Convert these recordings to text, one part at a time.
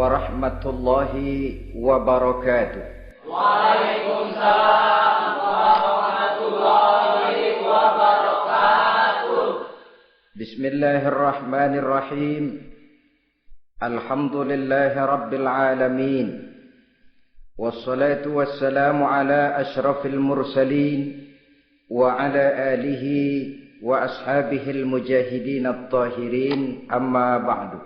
warahmatullahi wabarakatuh. Waalaikumsalam warahmatullahi wabarakatuh. Bismillahirrahmanirrahim. Alhamdulillahi rabbil alamin. Wassalatu wassalamu ala asyrafil mursalin wa ala alihi wa ashabihil mujahidin at-tahirin, amma ba'du.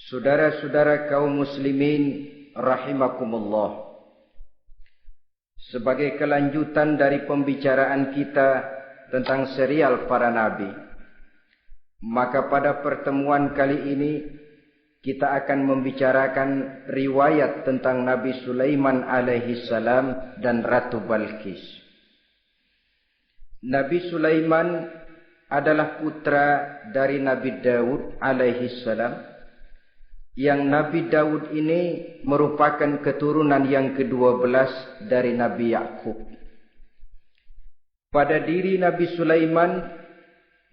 Saudara-saudara kaum muslimin rahimakumullah. Sebagai kelanjutan dari pembicaraan kita tentang serial para nabi, maka pada pertemuan kali ini kita akan membicarakan riwayat tentang Nabi Sulaiman alaihi salam dan Ratu Balqis. Nabi Sulaiman adalah putra dari Nabi Daud alaihi salam, yang Nabi Daud ini merupakan keturunan yang ke-12 dari Nabi Yakub. Pada diri Nabi Sulaiman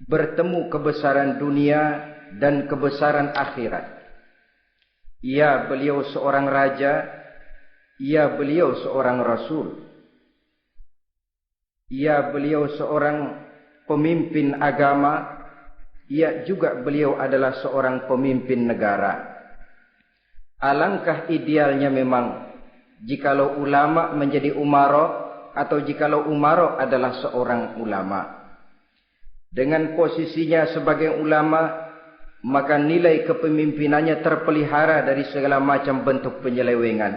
bertemu kebesaran dunia dan kebesaran akhirat. Ya, beliau seorang raja. Ya, beliau seorang rasul. Ya, beliau seorang pemimpin agama. Ya, juga beliau adalah seorang pemimpin negara. Alangkah idealnya memang jikalau ulama menjadi umara, atau jikalau umara adalah seorang ulama. Dengan posisinya sebagai ulama, maka nilai kepemimpinannya terpelihara dari segala macam bentuk penyelewengan.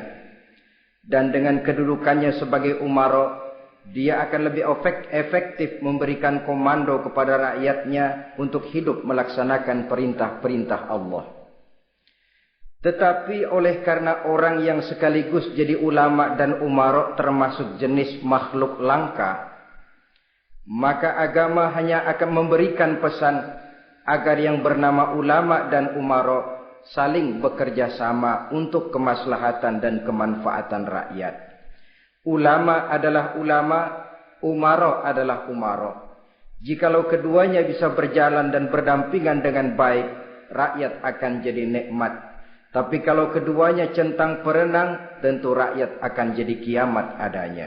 Dan dengan kedudukannya sebagai umara, dia akan lebih efektif memberikan komando kepada rakyatnya untuk hidup melaksanakan perintah-perintah Allah. Tetapi oleh karena orang yang sekaligus jadi ulama dan umara termasuk jenis makhluk langka, maka agama hanya akan memberikan pesan agar yang bernama ulama dan umara saling bekerja sama untuk kemaslahatan dan kemanfaatan rakyat. Ulama adalah ulama, umara adalah umara. Jikalau keduanya bisa berjalan dan berdampingan dengan baik, rakyat akan jadi nikmat. Tapi kalau keduanya centang perenang, tentu rakyat akan jadi kiamat adanya.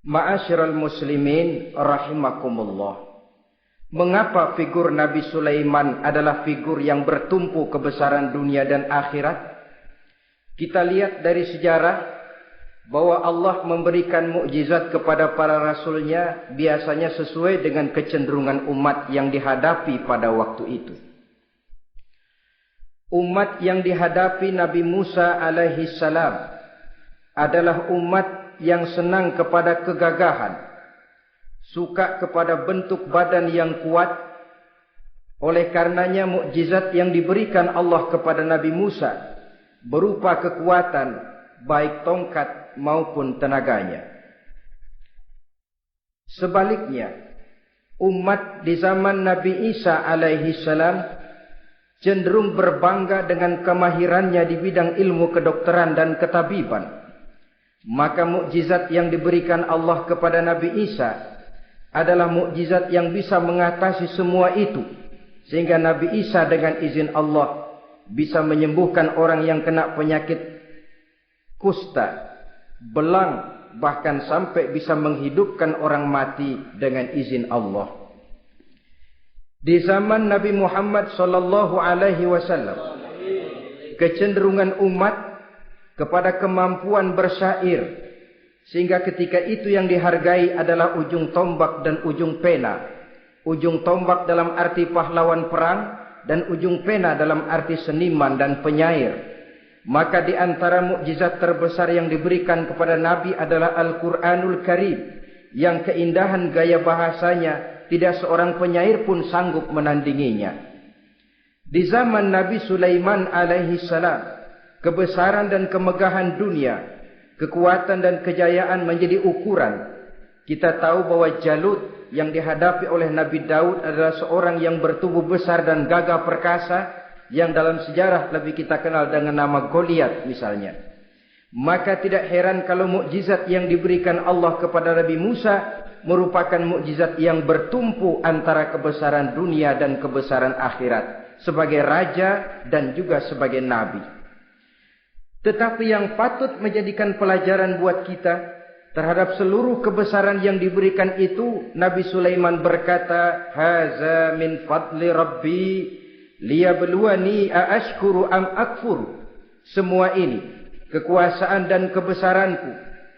Ma'asyiral muslimin rahimakumullah. Mengapa figur Nabi Sulaiman adalah figur yang bertumpu kebesaran dunia dan akhirat? Kita lihat dari sejarah bahwa Allah memberikan mukjizat kepada para rasulnya biasanya sesuai dengan kecenderungan umat yang dihadapi pada waktu itu. Umat yang dihadapi Nabi Musa alaihi salam adalah umat yang senang kepada kegagahan, suka kepada bentuk badan yang kuat. Oleh karenanya mukjizat yang diberikan Allah kepada Nabi Musa berupa kekuatan baik tongkat maupun tenaganya. Sebaliknya, umat di zaman Nabi Isa alaihi salam cenderung berbangga dengan kemahirannya di bidang ilmu kedokteran dan ketabiban. Maka mukjizat yang diberikan Allah kepada Nabi Isa adalah mukjizat yang bisa mengatasi semua itu, sehingga Nabi Isa dengan izin Allah bisa menyembuhkan orang yang kena penyakit kusta, belang, bahkan sampai bisa menghidupkan orang mati dengan izin Allah. Di zaman Nabi Muhammad sallallahu alaihi wasallam, kecenderungan umat kepada kemampuan bersyair, sehingga ketika itu yang dihargai adalah ujung tombak dan ujung pena. Ujung tombak dalam arti pahlawan perang, dan ujung pena dalam arti seniman dan penyair. Maka di antara mukjizat terbesar yang diberikan kepada Nabi adalah Al-Quranul Karim, yang keindahan gaya bahasanya tidak seorang penyair pun sanggup menandinginya. Di zaman Nabi Sulaiman alaihi salam, kebesaran dan kemegahan dunia, kekuatan dan kejayaan menjadi ukuran. Kita tahu bahwa Jalut yang dihadapi oleh Nabi Daud adalah seorang yang bertubuh besar dan gagah perkasa, yang dalam sejarah lebih kita kenal dengan nama Goliat misalnya. Maka tidak heran kalau mukjizat yang diberikan Allah kepada Nabi Musa merupakan mukjizat yang bertumpu antara kebesaran dunia dan kebesaran akhirat, sebagai raja dan juga sebagai nabi. Tetapi yang patut menjadikan pelajaran buat kita terhadap seluruh kebesaran yang diberikan itu, Nabi Sulaiman berkata, "Haza min fadli Rabbi liyabluwani aashkuru am akfur." Semua ini, kekuasaan dan kebesaranku,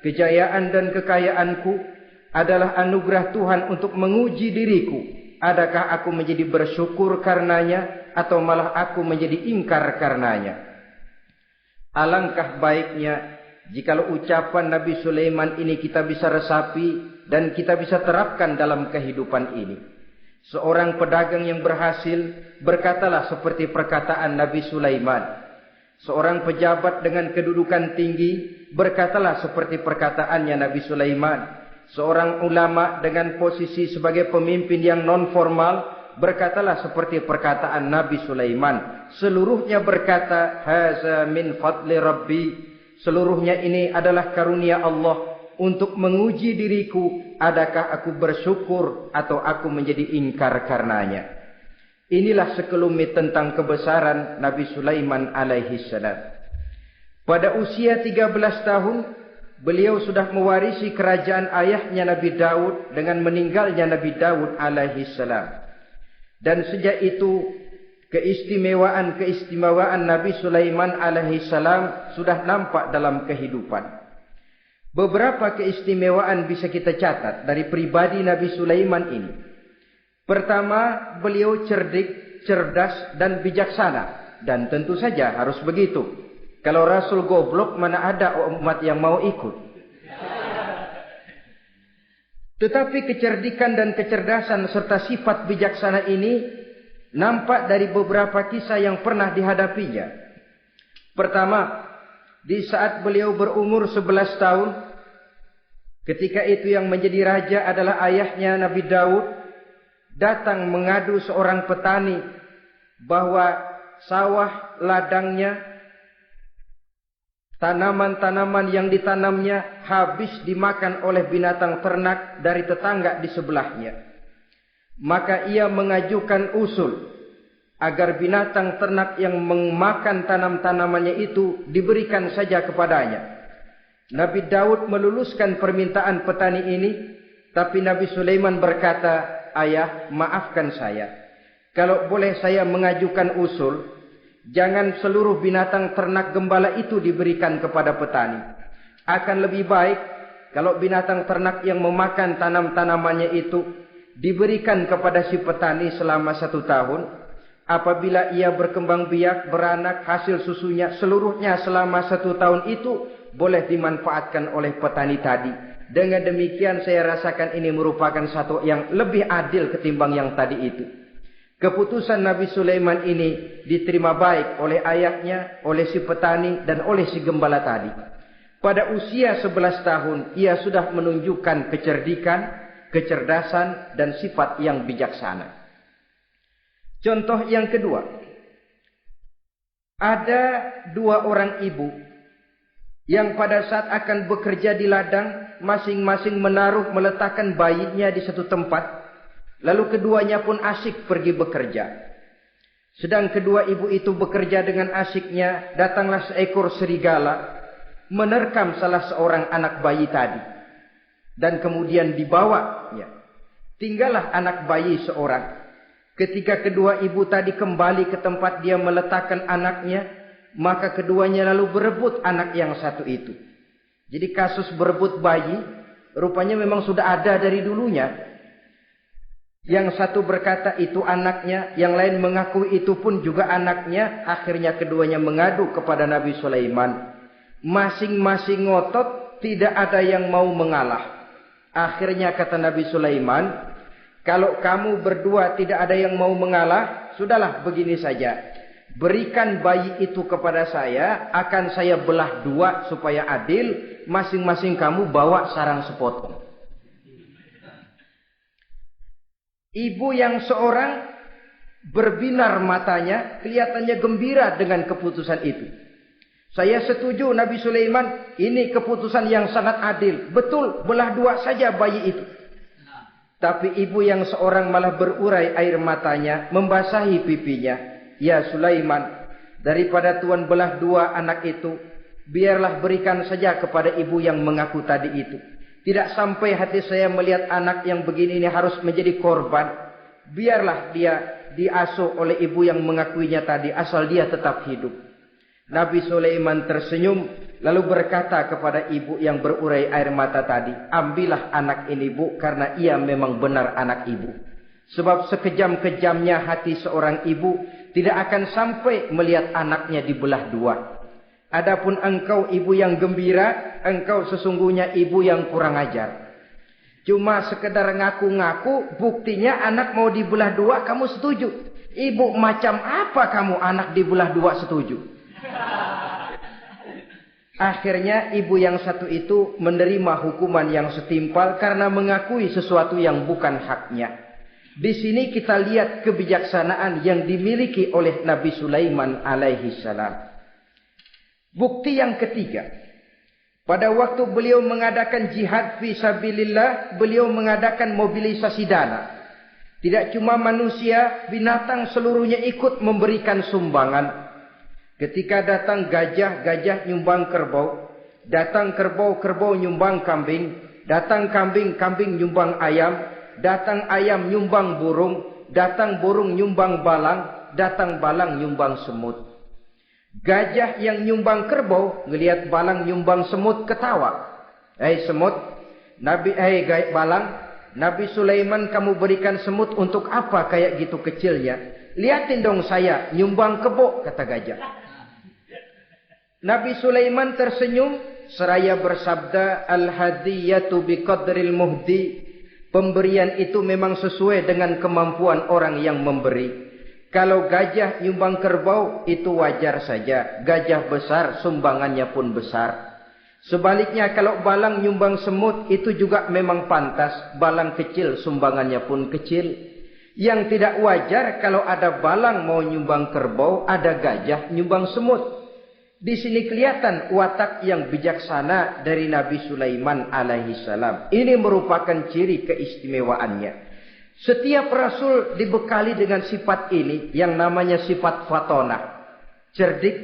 kejayaan dan kekayaanku, adalah anugerah Tuhan untuk menguji diriku. Adakah aku menjadi bersyukur karenanya, atau malah aku menjadi ingkar karenanya? Alangkah baiknya jikalau ucapan Nabi Sulaiman ini kita bisa resapi dan kita bisa terapkan dalam kehidupan ini. Seorang pedagang yang berhasil berkatalah seperti perkataan Nabi Sulaiman. Seorang pejabat dengan kedudukan tinggi berkatalah seperti perkataannya Nabi Sulaiman. Seorang ulama dengan posisi sebagai pemimpin yang non formal berkatalah seperti perkataan Nabi Sulaiman. Seluruhnya berkata, "Haza min fadli Rabbi." Seluruhnya ini adalah karunia Allah untuk menguji diriku, adakah aku bersyukur atau aku menjadi ingkar karenanya. Inilah sekelumit tentang kebesaran Nabi Sulaiman alaihi salam. Pada usia 13 tahun, beliau sudah mewarisi kerajaan ayahnya Nabi Daud dengan meninggalnya Nabi Daud alaihi salam. Dan sejak itu keistimewaan Nabi Sulaiman alaihi salam sudah nampak dalam kehidupan. Beberapa keistimewaan bisa kita catat dari pribadi Nabi Sulaiman ini. Pertama, beliau cerdik, cerdas dan bijaksana, dan tentu saja harus begitu. Kalau Rasul goblok, mana ada umat yang mau ikut. Tetapi kecerdikan dan kecerdasan serta sifat bijaksana ini nampak dari beberapa kisah yang pernah dihadapinya. Pertama, di saat beliau berumur 11 tahun, ketika itu yang menjadi raja adalah ayahnya Nabi Daud, datang mengadu seorang petani bahwa sawah ladangnya, tanaman-tanaman yang ditanamnya habis dimakan oleh binatang ternak dari tetangga di sebelahnya. Maka ia mengajukan usul agar binatang ternak yang memakan tanam-tanamannya itu diberikan saja kepadanya. Nabi Daud meluluskan permintaan petani ini, tapi Nabi Sulaiman berkata, "Ayah, maafkan saya. Kalau boleh saya mengajukan usul, jangan seluruh binatang ternak gembala itu diberikan kepada petani. Akan lebih baik kalau binatang ternak yang memakan tanam-tanamannya itu diberikan kepada si petani selama 1 tahun. Apabila ia berkembang biak, beranak, hasil susunya seluruhnya selama 1 tahun itu boleh dimanfaatkan oleh petani tadi. Dengan demikian saya rasakan ini merupakan satu yang lebih adil ketimbang yang tadi itu." Keputusan Nabi Sulaiman ini diterima baik oleh ayahnya, oleh si petani, dan oleh si gembala tadi. Pada usia 11 tahun, ia sudah menunjukkan kecerdikan, kecerdasan, dan sifat yang bijaksana. Contoh yang kedua, ada 2 orang ibu yang pada saat akan bekerja di ladang, masing-masing meletakkan bayinya di satu tempat. Lalu keduanya pun asyik pergi bekerja. Sedang kedua ibu itu bekerja dengan asyiknya, datanglah seekor serigala, menerkam salah seorang anak bayi tadi. Dan kemudian dibawa. Tinggallah anak bayi seorang. Ketika kedua ibu tadi kembali ke tempat dia meletakkan anaknya, maka keduanya lalu berebut anak yang satu itu. Jadi kasus berebut bayi rupanya memang sudah ada dari dulunya. Yang satu berkata itu anaknya, yang lain mengakui itu pun juga anaknya. Akhirnya keduanya mengadu kepada Nabi Sulaiman. Masing-masing ngotot, tidak ada yang mau mengalah. Akhirnya kata Nabi Sulaiman, kalau kamu berdua tidak ada yang mau mengalah, sudahlah begini saja. Berikan bayi itu kepada saya, akan saya belah dua supaya adil. Masing-masing kamu bawa sarang sepotong. Ibu yang seorang berbinar matanya, kelihatannya gembira dengan keputusan itu. Saya setuju Nabi Sulaiman, ini keputusan yang sangat adil. Betul, belah dua saja bayi itu. Tapi ibu yang seorang malah berurai air matanya, membasahi pipinya. Ya Sulaiman, daripada Tuhan belah dua anak itu, biarlah berikan saja kepada ibu yang mengaku tadi itu. Tidak sampai hati saya melihat anak yang begini ini harus menjadi korban. Biarlah dia diasuh oleh ibu yang mengakuinya tadi, asal dia tetap hidup. Nabi Sulaiman tersenyum, lalu berkata kepada ibu yang berurai air mata tadi, ambillah anak ini bu, karena ia memang benar anak ibu. Sebab sekejam-kejamnya hati seorang ibu tidak akan sampai melihat anaknya dibelah dua. Adapun engkau ibu yang gembira, engkau sesungguhnya ibu yang kurang ajar. Cuma sekedar ngaku-ngaku, buktinya anak mau dibelah dua kamu setuju. Ibu macam apa kamu anak dibelah dua setuju? Akhirnya ibu yang satu itu menerima hukuman yang setimpal karena mengakui sesuatu yang bukan haknya. Di sini kita lihat kebijaksanaan yang dimiliki oleh Nabi Sulaiman alaihi salam. Bukti yang ketiga, pada waktu beliau mengadakan jihad fi sabilillah, beliau mengadakan mobilisasi dana. Tidak cuma manusia, binatang seluruhnya ikut memberikan sumbangan. Ketika datang gajah, gajah nyumbang kerbau. Datang kerbau, kerbau nyumbang kambing. Datang kambing, kambing nyumbang ayam. Datang ayam nyumbang burung. Datang burung nyumbang balang. Datang balang nyumbang semut. Gajah yang nyumbang kerbau ngelihat balang nyumbang semut ketawa. Semut, balang, Nabi Sulaiman kamu berikan semut untuk apa kayak gitu kecilnya? Lihatin dong saya nyumbang kebo, kata gajah. Nabi Sulaiman tersenyum seraya bersabda, al-hadiyatu biqadril muhdi. Pemberian itu memang sesuai dengan kemampuan orang yang memberi. Kalau gajah nyumbang kerbau itu wajar saja. Gajah besar sumbangannya pun besar. Sebaliknya kalau balang nyumbang semut itu juga memang pantas. Balang kecil sumbangannya pun kecil. Yang tidak wajar kalau ada balang mau nyumbang kerbau, ada gajah nyumbang semut. Di sini kelihatan watak yang bijaksana dari Nabi Sulaiman alaihi salam. Ini merupakan ciri keistimewaannya. Setiap rasul dibekali dengan sifat ini yang namanya sifat fatonah. Cerdik,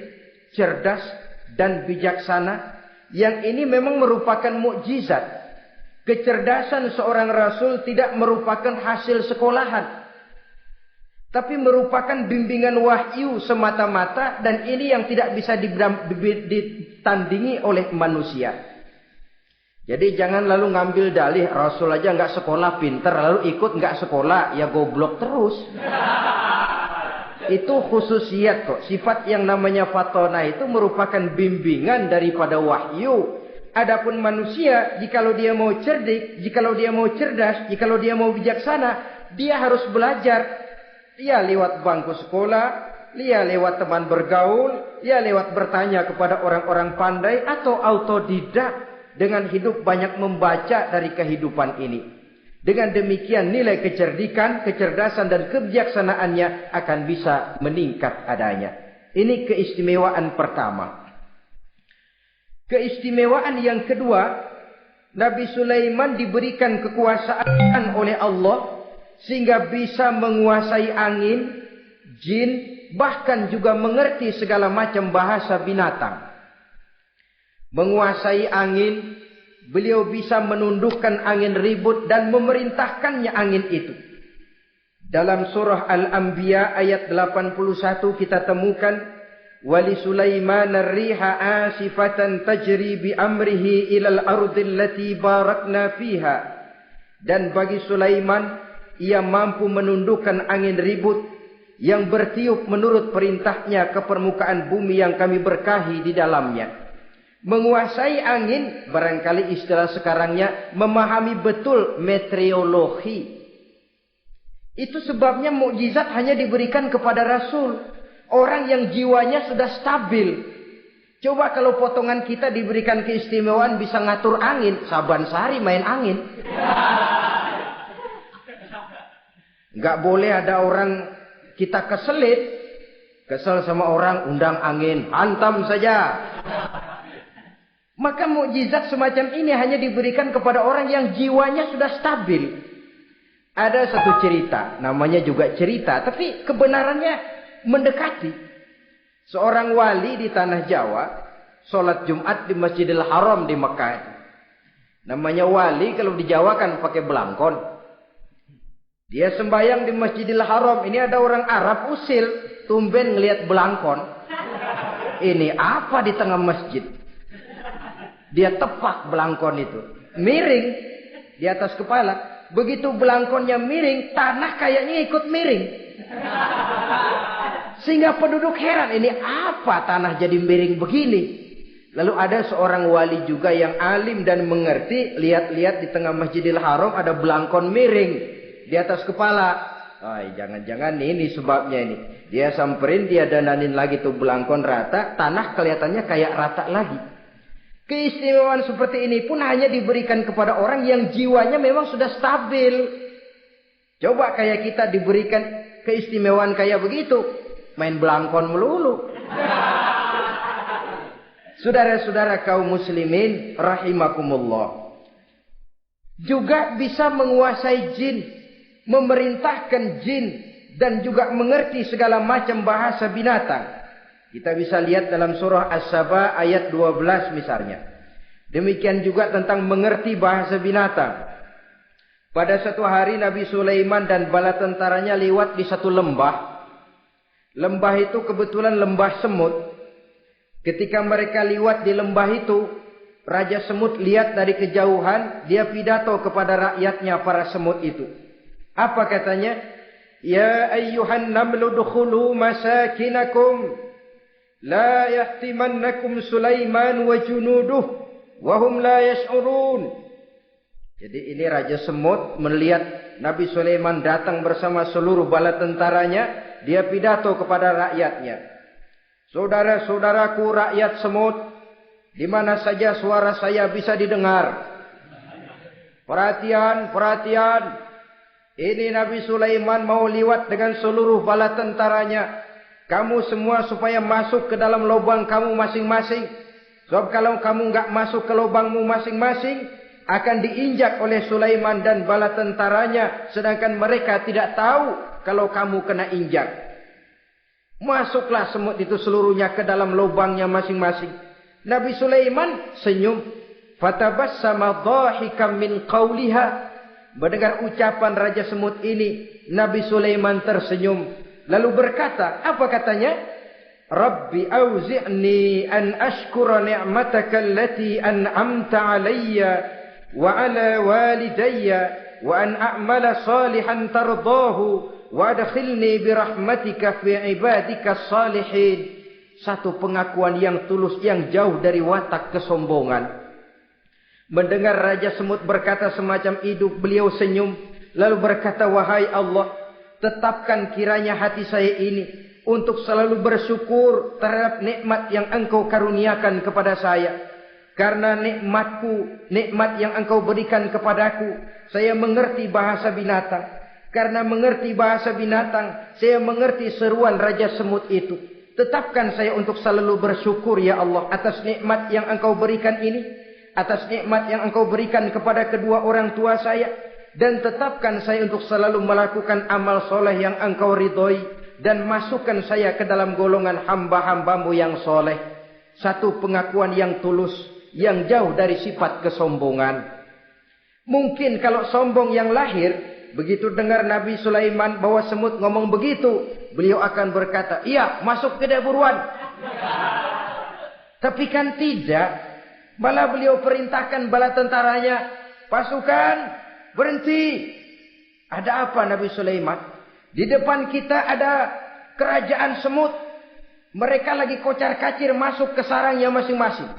cerdas, dan bijaksana. Yang ini memang merupakan mukjizat. Kecerdasan seorang rasul tidak merupakan hasil sekolahan, tapi merupakan bimbingan wahyu semata-mata, dan ini yang tidak bisa ditandingi oleh manusia. Jadi jangan lalu ngambil dalih Rasul aja nggak sekolah pinter, lalu ikut nggak sekolah ya goblok terus. Itu khususiat kok. Sifat yang namanya fatona itu merupakan bimbingan daripada wahyu. Adapun manusia, jikalau dia mau cerdik, jikalau dia mau cerdas, jikalau dia mau bijaksana, dia harus belajar. Dia lewat bangku sekolah, dia lewat teman bergaul, dia lewat bertanya kepada orang-orang pandai, atau autodidak dengan hidup banyak membaca dari kehidupan ini. Dengan demikian nilai kecerdikan, kecerdasan dan kebijaksanaannya akan bisa meningkat adanya. Ini keistimewaan pertama. Keistimewaan yang kedua, Nabi Sulaiman diberikan kekuasaan oleh Allah sehingga bisa menguasai angin, jin, bahkan juga mengerti segala macam bahasa binatang. Menguasai angin, beliau bisa menundukkan angin ribut dan memerintahkannya angin itu. Dalam surah Al-Anbiya ayat 81 kita temukan wali Sulaiman ar-riha asifatan tajri bi amrihi ilal ardil lati barakna fiha. Dan bagi Sulaiman ia mampu menundukkan angin ribut yang bertiup menurut perintahnya ke permukaan bumi yang kami berkahi di dalamnya. Menguasai angin, barangkali istilah sekarangnya memahami betul meteorologi. Itu sebabnya mukjizat hanya diberikan kepada Rasul. Orang yang jiwanya sudah stabil. Coba kalau potongan kita diberikan keistimewaan bisa ngatur angin, Saban Sari main angin. Nggak boleh ada orang kita kesel sama orang, undang angin, hantam saja. Maka mukjizat semacam ini hanya diberikan kepada orang yang jiwanya sudah stabil. Ada satu cerita, namanya juga cerita, tapi kebenarannya mendekati. Seorang wali di tanah Jawa, sholat Jumat di Masjidil Haram di Mekah. Namanya wali kalau di Jawa kan pakai belangkon. Dia sembahyang di Masjidil Haram. Ini ada orang Arab usil. Tumben ngelihat belangkon. Ini apa di tengah masjid? Dia tepak belangkon itu. Miring di atas kepala. Begitu belangkonnya miring, tanah kayaknya ikut miring. Sehingga penduduk heran. Ini apa tanah jadi miring begini? Lalu ada seorang wali juga yang alim dan mengerti. Lihat-lihat di tengah Masjidil Haram ada belangkon miring di atas kepala. Jangan-jangan ini sebabnya ini. Dia samperin, dia dananin lagi tuh belangkon rata. Tanah kelihatannya kayak rata lagi. Keistimewaan seperti ini pun hanya diberikan kepada orang yang jiwanya memang sudah stabil. Coba kayak kita diberikan keistimewaan kayak begitu. Main belangkon melulu. Saudara-saudara kaum muslimin rahimakumullah. Juga bisa menguasai jin. Memerintahkan jin dan juga mengerti segala macam bahasa binatang. Kita bisa lihat dalam surah As-Saba ayat 12 misalnya. Demikian juga tentang mengerti bahasa binatang. Pada satu hari Nabi Sulaiman dan bala tentaranya lewat di satu lembah. Lembah itu kebetulan lembah semut. Ketika mereka lewat di lembah itu, Raja Semut lihat dari kejauhan, dia pidato kepada rakyatnya para semut itu. Apa katanya? Ya ayyuhan namlu dukhulu masakinakum la yahtimannakum Sulaiman wa junuduh wa hum la yash'urun. Jadi ini Raja Semut melihat Nabi Sulaiman datang bersama seluruh bala tentaranya, dia pidato kepada rakyatnya. Saudara-saudaraku rakyat semut, di mana saja suara saya bisa didengar. Perhatian, perhatian. Ini Nabi Sulaiman mau liwat dengan seluruh bala tentaranya. Kamu semua supaya masuk ke dalam lubang kamu masing-masing. Sebab kalau kamu enggak masuk ke lubangmu masing-masing, akan diinjak oleh Sulaiman dan bala tentaranya. Sedangkan mereka tidak tahu kalau kamu kena injak. Masuklah semut itu seluruhnya ke dalam lubangnya masing-masing. Nabi Sulaiman senyum. Fatabassama dhahikam min qawliha. Mendengar ucapan Raja Semut ini, Nabi Sulaiman tersenyum. Lalu berkata, apa katanya? Rabbi auzi'ni an ashkura ni'mataka allati an'amta alayya wa ala walidayya wa an a'mala salihan tardahu wa adkhilni birahmatika fi ibadika salihin. Satu pengakuan yang tulus yang jauh dari watak kesombongan. Mendengar Raja Semut berkata semacam itu, beliau senyum. Lalu berkata, wahai Allah, tetapkan kiranya hati saya ini untuk selalu bersyukur terhadap nikmat yang engkau karuniakan kepada saya. Karena nikmatku, nikmat yang engkau berikan kepadaku, saya mengerti bahasa binatang. Karena mengerti bahasa binatang, saya mengerti seruan Raja Semut itu. Tetapkan saya untuk selalu bersyukur ya Allah atas nikmat yang engkau berikan ini. Atas nikmat yang engkau berikan kepada kedua orang tua saya. Dan tetapkan saya untuk selalu melakukan amal soleh yang engkau ridhoi. Dan masukkan saya ke dalam golongan hamba-hambamu yang soleh. Satu pengakuan yang tulus. Yang jauh dari sifat kesombongan. Mungkin kalau sombong yang lahir begitu dengar Nabi Sulaiman bahwa semut ngomong begitu, beliau akan berkata, iya, masuk ke dia buruan. Tapi kan tidak. Malah beliau perintahkan bala tentaranya, pasukan, berhenti. Ada apa Nabi Sulaiman? Di depan kita ada kerajaan semut. Mereka lagi kocar-kacir masuk ke sarangnya masing-masing.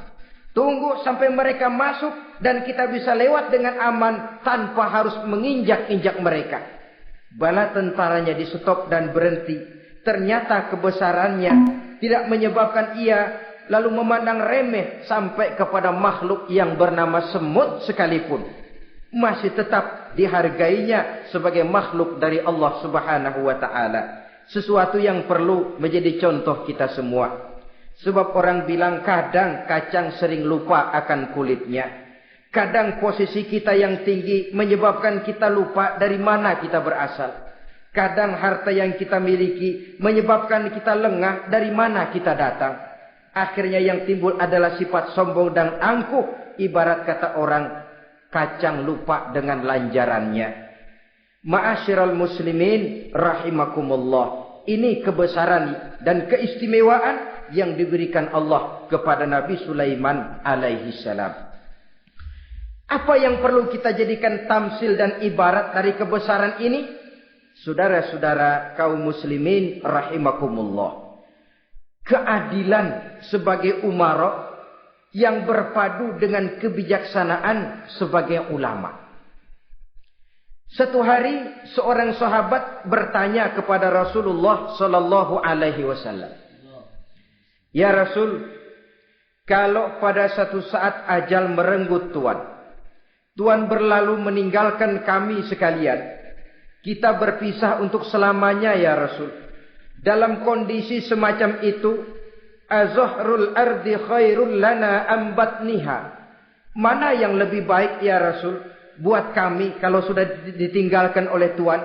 Tunggu sampai mereka masuk dan kita bisa lewat dengan aman tanpa harus menginjak-injak mereka. Bala tentaranya di stop dan berhenti. Ternyata kebesarannya tidak menyebabkan ia lalu memandang remeh sampai kepada makhluk yang bernama semut sekalipun. Masih tetap dihargainya sebagai makhluk dari Allah Subhanahu wa ta'ala. Sesuatu yang perlu menjadi contoh kita semua. Sebab orang bilang kadang kacang sering lupa akan kulitnya. Kadang posisi kita yang tinggi menyebabkan kita lupa dari mana kita berasal. Kadang harta yang kita miliki menyebabkan kita lengah dari mana kita datang. Akhirnya yang timbul adalah sifat sombong dan angkuh. Ibarat kata orang, kacang lupa dengan lanjarannya. Ma'asyiral muslimin rahimakumullah. Ini kebesaran dan keistimewaan yang diberikan Allah kepada Nabi Sulaiman alaihi salam. Apa yang perlu kita jadikan tamsil dan ibarat dari kebesaran ini? Saudara-saudara kaum muslimin rahimakumullah. Keadilan sebagai umara yang berpadu dengan kebijaksanaan sebagai ulama. Satu hari seorang sahabat bertanya kepada Rasulullah sallallahu alaihi wasallam. Ya Rasul, kalau pada satu saat ajal merenggut Tuhan berlalu meninggalkan kami sekalian, kita berpisah untuk selamanya ya Rasul. Dalam kondisi semacam itu, azahrul ardi khairul lana ambatniha. Mana yang lebih baik ya Rasul buat kami kalau sudah ditinggalkan oleh Tuhan?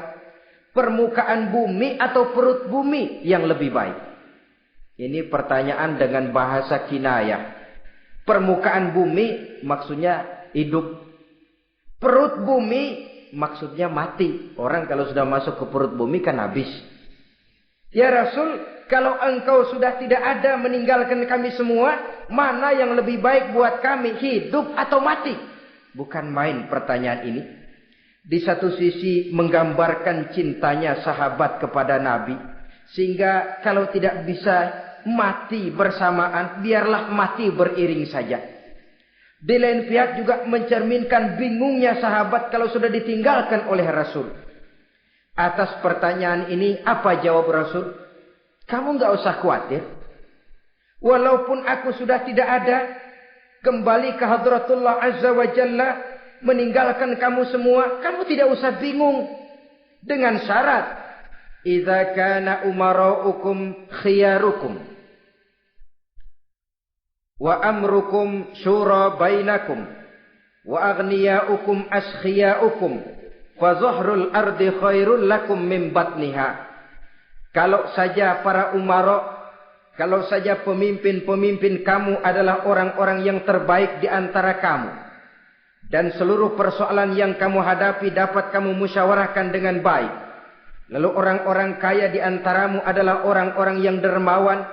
Permukaan bumi atau perut bumi yang lebih baik? Ini pertanyaan dengan bahasa kinayah. Permukaan bumi maksudnya hidup. Perut bumi maksudnya mati. Orang kalau sudah masuk ke perut bumi kan habis. Ya Rasul, kalau engkau sudah tidak ada meninggalkan kami semua, mana yang lebih baik buat kami, hidup atau mati? Bukan main pertanyaan ini. Di satu sisi menggambarkan cintanya sahabat kepada Nabi. Sehingga kalau tidak bisa mati bersamaan, biarlah mati beriring saja. Di lain pihak juga mencerminkan bingungnya sahabat kalau sudah ditinggalkan oleh Rasul. Atas pertanyaan ini, apa jawab Rasul? Kamu enggak usah khawatir. Walaupun aku sudah tidak ada, kembali ke hadratullah azza wa jalla, meninggalkan kamu semua, kamu tidak usah bingung. Dengan syarat, idza kana umaraukum khiyarukum wa amrukum syura bainakum wa aghniyaukum askhiyaukum fa zahrul ardi khairul lakum min batniha. Kalau saja para umara, kalau saja pemimpin-pemimpin kamu adalah orang-orang yang terbaik di antara kamu, dan seluruh persoalan yang kamu hadapi dapat kamu musyawarahkan dengan baik, lalu orang-orang kaya di antaramu adalah orang-orang yang dermawan,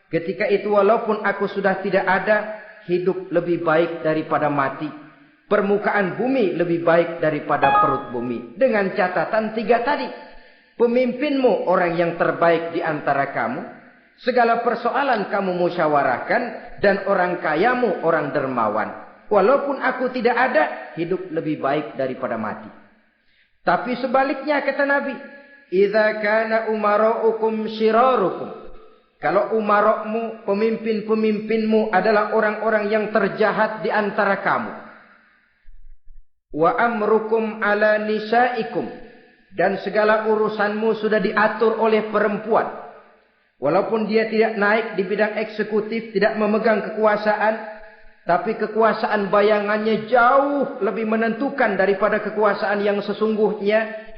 ketika itu walaupun aku sudah tidak ada, hidup lebih baik daripada mati. Permukaan bumi lebih baik daripada perut bumi. Dengan catatan tiga tadi. Pemimpinmu orang yang terbaik di antara kamu. Segala persoalan kamu musyawarahkan. Dan orang kayamu orang dermawan. Walaupun aku tidak ada, hidup lebih baik daripada mati. Tapi sebaliknya kata Nabi, idza kana umaraukum syirarukum. Kalau umarokmu, pemimpin-pemimpinmu adalah orang-orang yang terjahat di antara kamu. Wa amrukum ala nisaikum. Dan segala urusanmu sudah diatur oleh perempuan. Walaupun dia tidak naik di bidang eksekutif, tidak memegang kekuasaan, tapi kekuasaan bayangannya jauh lebih menentukan daripada kekuasaan yang sesungguhnya.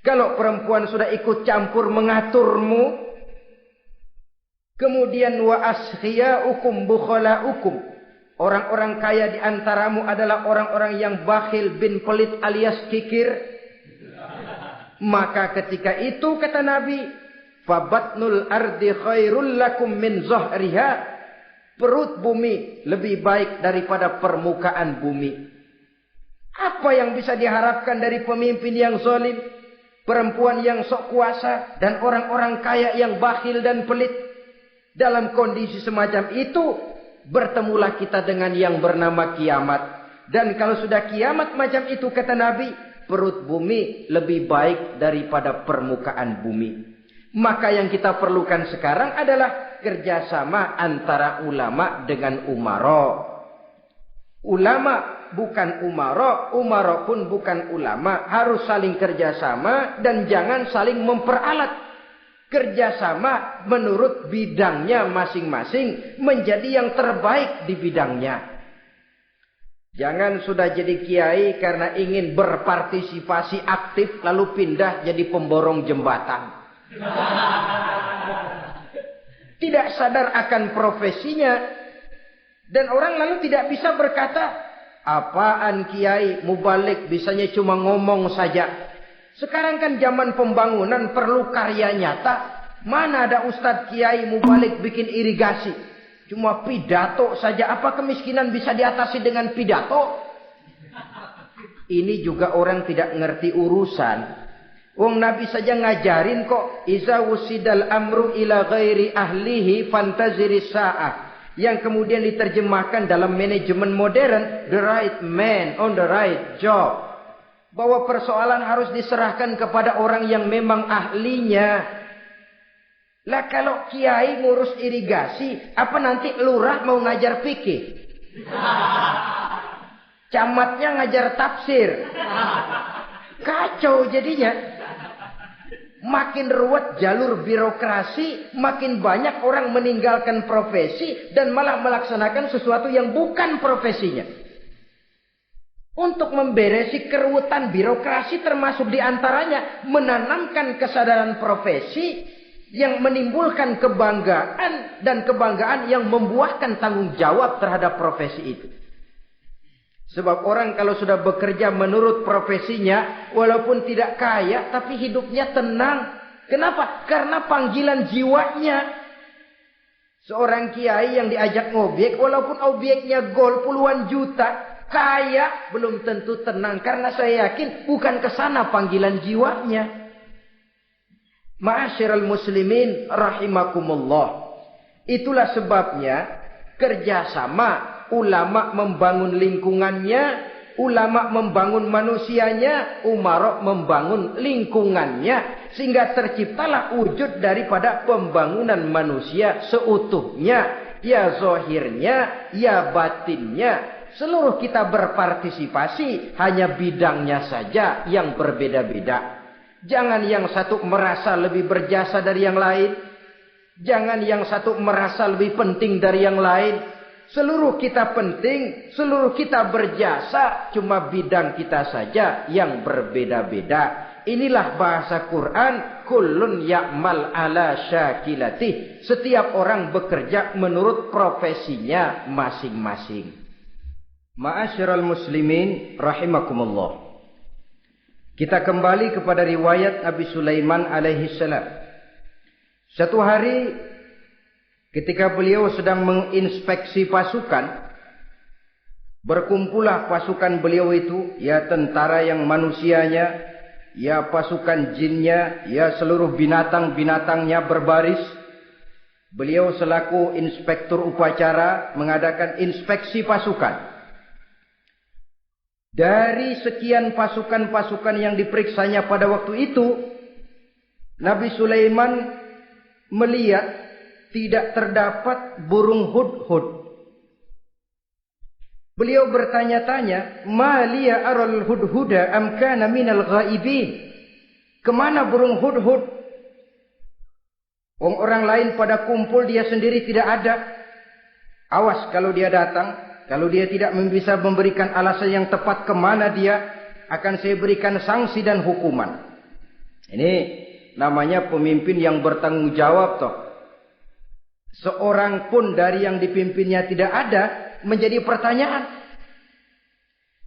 Kalau perempuan sudah ikut campur mengaturmu, kemudian wa askhiyaukum bukhalaukum. Orang-orang kaya di antaramu adalah orang-orang yang bakhil bin pelit alias kikir. Maka ketika itu kata Nabi, fabatnul ardi khairul lakum min zahriha. Perut bumi lebih baik daripada permukaan bumi. Apa yang bisa diharapkan dari pemimpin yang zalim, perempuan yang sok kuasa, dan orang-orang kaya yang bakhil dan pelit? Dalam kondisi semacam itu, bertemulah kita dengan yang bernama kiamat. Dan kalau sudah kiamat macam itu kata Nabi, perut bumi lebih baik daripada permukaan bumi. Maka yang kita perlukan sekarang adalah kerjasama antara ulama dengan umara. Ulama bukan umara, umara pun bukan ulama. Harus saling kerjasama dan jangan saling memperalat. Kerjasama menurut bidangnya masing-masing menjadi yang terbaik di bidangnya. Jangan sudah jadi kiai karena ingin berpartisipasi aktif lalu pindah jadi pemborong jembatan. Tidak sadar akan profesinya. Dan orang lalu tidak bisa berkata, apaan kiai mubalik bisanya cuma ngomong saja. Sekarang kan zaman pembangunan perlu karya nyata. Mana ada ustadz kiai mubalik bikin irigasi. Cuma pidato saja. Apa kemiskinan bisa diatasi dengan pidato? Ini juga orang tidak ngerti urusan. Wong Nabi saja ngajarin kok. Iza wusidal amru ila ghairi ahlihi fantaziri sa'ah. Yang kemudian diterjemahkan dalam manajemen modern. The right man on the right job. Bahwa persoalan harus diserahkan kepada orang yang memang ahlinya. Lah kalau kiai ngurus irigasi, apa nanti lurah mau ngajar fikih? Camatnya ngajar tafsir. Kacau jadinya. Makin ruwet jalur birokrasi, makin banyak orang meninggalkan profesi dan malah melaksanakan sesuatu yang bukan profesinya. Untuk memberesi keruwetan birokrasi termasuk diantaranya menanamkan kesadaran profesi yang menimbulkan kebanggaan dan kebanggaan yang membuahkan tanggung jawab terhadap profesi itu. Sebab orang kalau sudah bekerja menurut profesinya, walaupun tidak kaya, tapi hidupnya tenang. Kenapa? Karena panggilan jiwanya. Seorang kiai yang diajak ngobek, walaupun objeknya gol puluhan juta, kaya, belum tentu tenang. Karena saya yakin bukan ke sana panggilan jiwanya. Ma'asyiral muslimin rahimakumullah. Itulah sebabnya kerjasama. Ulama membangun lingkungannya, ulama membangun manusianya, umara membangun lingkungannya. Sehingga terciptalah wujud daripada pembangunan manusia seutuhnya. Ya zahirnya, ya batinnya. Seluruh kita berpartisipasi, hanya bidangnya saja yang berbeda-beda. Jangan yang satu merasa lebih berjasa dari yang lain. Jangan yang satu merasa lebih penting dari yang lain. Seluruh kita penting, seluruh kita berjasa, cuma bidang kita saja yang berbeda-beda. Inilah bahasa Quran, kullun ya'mal ala syakilati. Setiap orang bekerja menurut profesinya masing-masing. Ma'asyiral muslimin rahimakumullah. Kita kembali kepada riwayat Nabi Sulaiman alaihi salam. Satu hari ketika beliau sedang menginspeksi pasukan, berkumpullah pasukan beliau itu, ya tentara yang manusianya, ya pasukan jinnya, ya seluruh binatang-binatangnya berbaris. Beliau selaku inspektur upacara mengadakan inspeksi pasukan. Dari sekian pasukan-pasukan yang diperiksanya pada waktu itu, Nabi Sulaiman melihat tidak terdapat burung hudhud. Beliau bertanya-tanya, "Ma liya aral hudhuda am kana minal ghaibin?" Kemana burung hudhud? Orang lain pada kumpul, dia sendiri tidak ada. Awas kalau dia datang. Kalau dia tidak bisa memberikan alasan yang tepat kemana dia, akan saya berikan sanksi dan hukuman. Ini namanya pemimpin yang bertanggung jawab toh. Seorang pun dari yang dipimpinnya tidak ada, menjadi pertanyaan.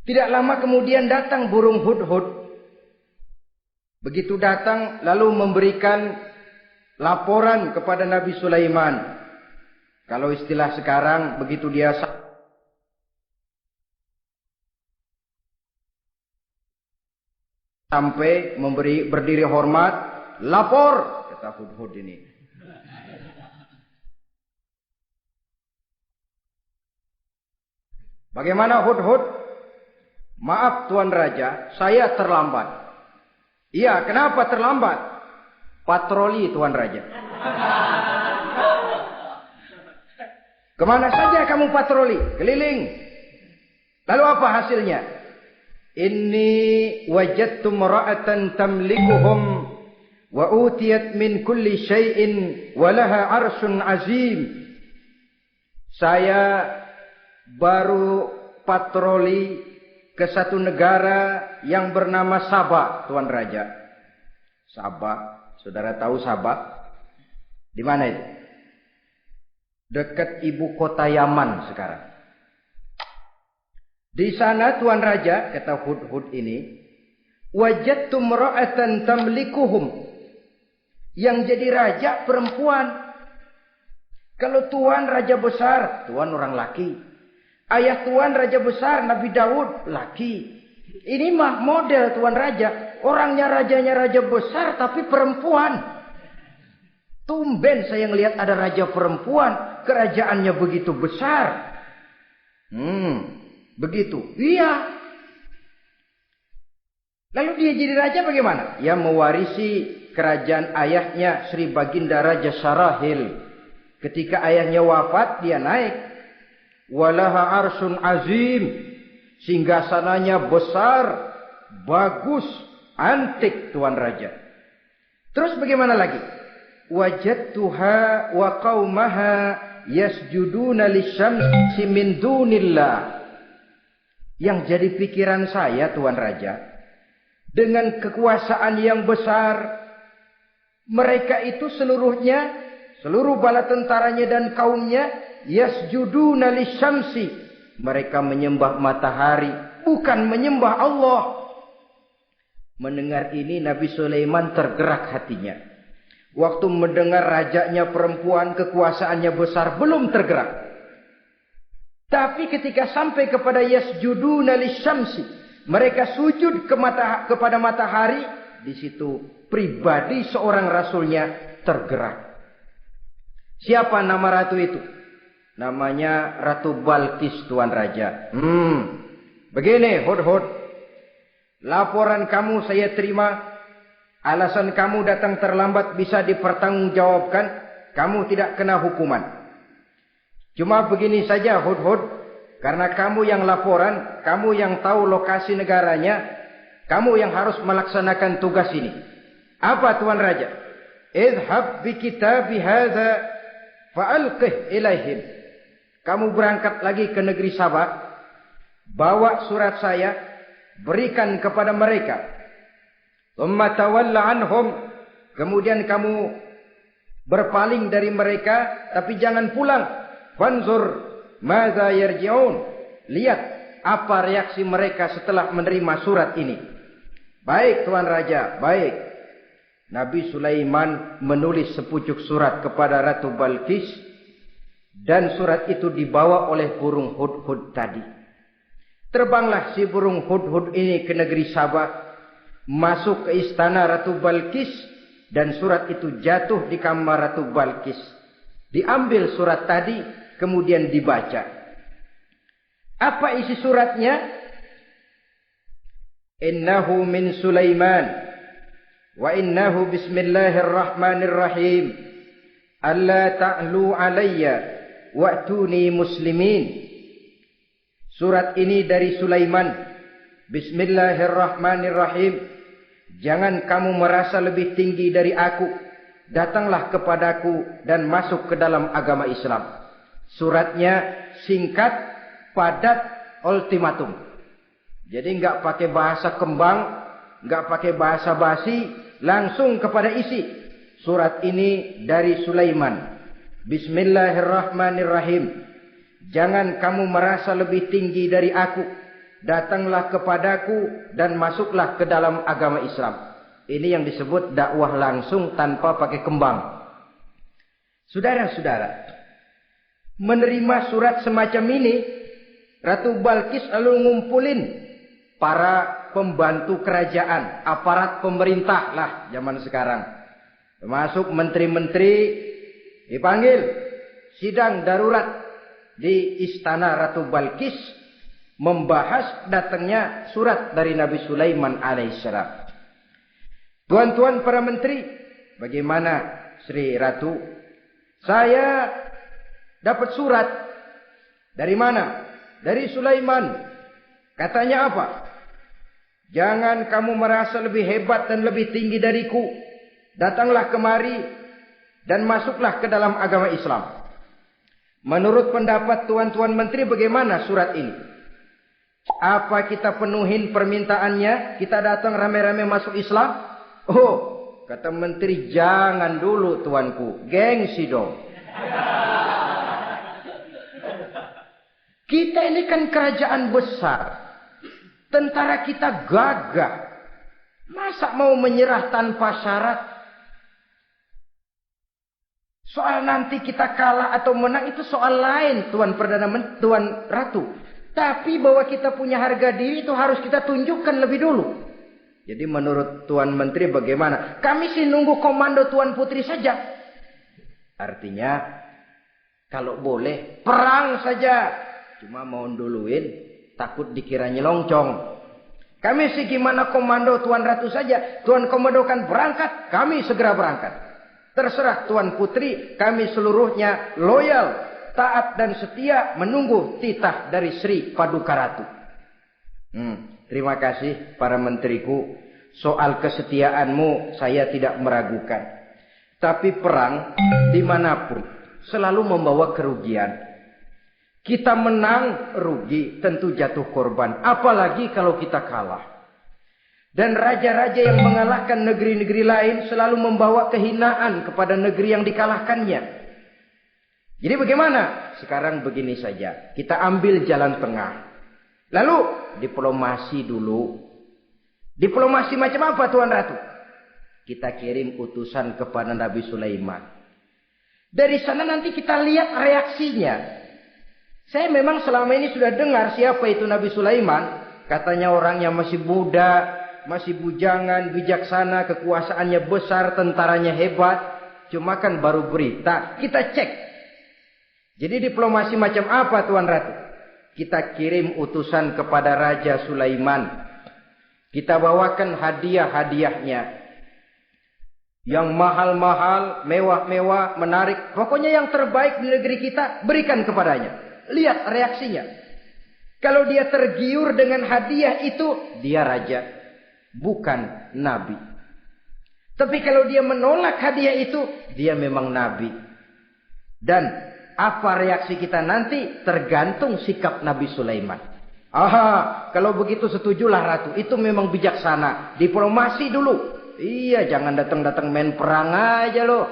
Tidak lama kemudian datang burung hudhud. Begitu datang lalu memberikan laporan kepada Nabi Sulaiman. Kalau istilah sekarang, begitu dia sampai berdiri hormat, lapor, kata Hudhud ini. Bagaimana Hudhud? Maaf Tuan Raja, saya terlambat. Iya, kenapa terlambat? Patroli Tuan Raja. Kemana saja kamu patroli? Keliling. Lalu apa hasilnya? Inni wajadtu imra'atan tamlikuhum wa utiyat min kulli syai'in wa laha 'arsyun 'azim. Saya baru patroli ke satu negara yang bernama Sabah, Tuan Raja. Sabah, saudara tahu Sabah? Di mana itu? Dekat ibu kota Yaman sekarang. Di sana Tuan Raja, kata Hudhud ini, wajadtu imra'atan tamlikuhum. Yang jadi raja perempuan. Kalau Tuan raja besar, Tuan orang laki. Ayah Tuan raja besar Nabi Daud laki. Ini mah model Tuan Raja. Orangnya rajanya raja besar tapi perempuan. Tumben saya ngelihat ada raja perempuan. Kerajaannya begitu besar. Begitu. Iya. Lalu dia jadi raja bagaimana? Ya mewarisi kerajaan ayahnya Sri Baginda Raja Syarahil. Ketika ayahnya wafat dia naik. Walaha arsyun azim. Singgasananya besar. Bagus. Antik Tuan Raja. Terus bagaimana lagi? Wajadtuha wa qaumaha yasjuduna lisyamsi min dunillah. Yang jadi pikiran saya Tuan Raja. Dengan kekuasaan yang besar. Mereka itu seluruhnya. Seluruh bala tentaranya dan kaumnya. Yasjuduna lisyamsi. Mereka menyembah matahari. Bukan menyembah Allah. Mendengar ini Nabi Sulaiman tergerak hatinya. Waktu mendengar rajanya perempuan. Kekuasaannya besar. Belum tergerak. Tapi ketika sampai kepada yasjuduna lisyamsi. Mereka sujud kepada matahari. Di situ pribadi seorang rasulnya tergerak. Siapa nama ratu itu? Namanya Ratu Balqis Tuan Raja. Begini Hudhud. Laporan kamu saya terima. Alasan kamu datang terlambat bisa dipertanggungjawabkan. Kamu tidak kena hukuman. Cuma begini saja Hudhud. Karena kamu yang laporan. Kamu yang tahu lokasi negaranya. Kamu yang harus melaksanakan tugas ini. Apa Tuan Raja? Idhab bi kitabi hadza fa'alqih ilaihim. Kamu berangkat lagi ke negeri Sabah. Bawa surat saya. Berikan kepada mereka. Thumma tawalla anhum. Kemudian kamu berpaling dari mereka. Tapi jangan pulang. Fanzur madza yarji'un. Lihat apa reaksi mereka setelah menerima surat ini. Baik Tuan Raja, baik. Nabi Sulaiman menulis sepucuk surat kepada Ratu Balqis. Dan surat itu dibawa oleh burung Hudhud tadi. Terbanglah si burung Hudhud ini ke negeri Sabah. Masuk ke istana Ratu Balqis. Dan surat itu jatuh di kamar Ratu Balqis. Diambil surat tadi. Kemudian dibaca. Apa isi suratnya? Innahu min Sulaiman. Wa innahu bismillahirrahmanirrahim. Alla ta'lu alayya. Wa'tuni muslimin. Surat ini dari Sulaiman. Bismillahirrahmanirrahim. Jangan kamu merasa lebih tinggi dari aku. Datanglah kepadaku dan masuk ke dalam agama Islam. Suratnya singkat, padat, ultimatum. Jadi enggak pakai bahasa kembang, enggak pakai bahasa basi, langsung kepada isi. Surat ini dari Sulaiman. Bismillahirrahmanirrahim. Jangan kamu merasa lebih tinggi dari aku. Datanglah kepadaku dan masuklah ke dalam agama Islam. Ini yang disebut dakwah langsung tanpa pakai kembang. Saudara-saudara, menerima surat semacam ini, Ratu Balkis lalu ngumpulin para pembantu kerajaan, aparat pemerintah lah zaman sekarang. Termasuk menteri-menteri dipanggil sidang darurat di istana Ratu Balkis membahas datangnya surat dari Nabi Sulaiman alaihissalam. Tuan-tuan para menteri, bagaimana Sri Ratu? Saya dapat surat. Dari mana? Dari Sulaiman. Katanya apa? Jangan kamu merasa lebih hebat dan lebih tinggi dariku. Datanglah kemari dan masuklah ke dalam agama Islam. Menurut pendapat tuan-tuan menteri, bagaimana surat ini? Apa kita penuhin permintaannya? Kita datang rame-rame masuk Islam? Oh, kata menteri, jangan dulu tuanku. Gengsi dong. Kita ini kan kerajaan besar. Tentara kita gagah. Masa mau menyerah tanpa syarat? Soal nanti kita kalah atau menang itu soal lain, Tuan Perdana Menteri, Tuan Ratu. Tapi bahwa kita punya harga diri itu harus kita tunjukkan lebih dulu. Jadi menurut Tuan Menteri bagaimana? Kami sih nunggu komando Tuan Putri saja. Artinya kalau boleh perang saja. Cuma mau duluin takut dikira nyelongcong. Kami sih gimana komando Tuan Ratu saja. Tuan komandokan berangkat, kami segera berangkat. Terserah Tuan Putri, kami seluruhnya loyal, taat dan setia menunggu titah dari Sri Paduka Ratu. Terima kasih para menteriku. Soal kesetiaanmu saya tidak meragukan. Tapi perang dimanapun selalu membawa kerugian. Kita menang rugi, tentu jatuh korban. Apalagi kalau kita kalah. Dan raja-raja yang mengalahkan negeri-negeri lain selalu membawa kehinaan kepada negeri yang dikalahkannya. Jadi bagaimana? Sekarang begini saja. Kita ambil jalan tengah. Lalu diplomasi dulu. Diplomasi macam apa Tuan Ratu? Kita kirim utusan kepada Nabi Sulaiman. Dari sana nanti kita lihat reaksinya. Saya memang selama ini sudah dengar siapa itu Nabi Sulaiman. Katanya orangnya masih muda, masih bujangan, bijaksana, kekuasaannya besar, tentaranya hebat. Cuma kan baru berita. Kita cek. Jadi diplomasi macam apa Tuan Ratu? Kita kirim utusan kepada Raja Sulaiman. Kita bawakan hadiah-hadiahnya. Yang mahal-mahal, mewah-mewah, menarik. Pokoknya yang terbaik di negeri kita, berikan kepadanya. Lihat reaksinya. Kalau dia tergiur dengan hadiah itu, dia raja. Bukan nabi. Tapi kalau dia menolak hadiah itu, dia memang nabi. Dan apa reaksi kita nanti tergantung sikap Nabi Sulaiman. Aha, kalau begitu setujulah Ratu. Itu memang bijaksana. Diplomasi dulu. Iya, jangan datang-datang main perang aja loh.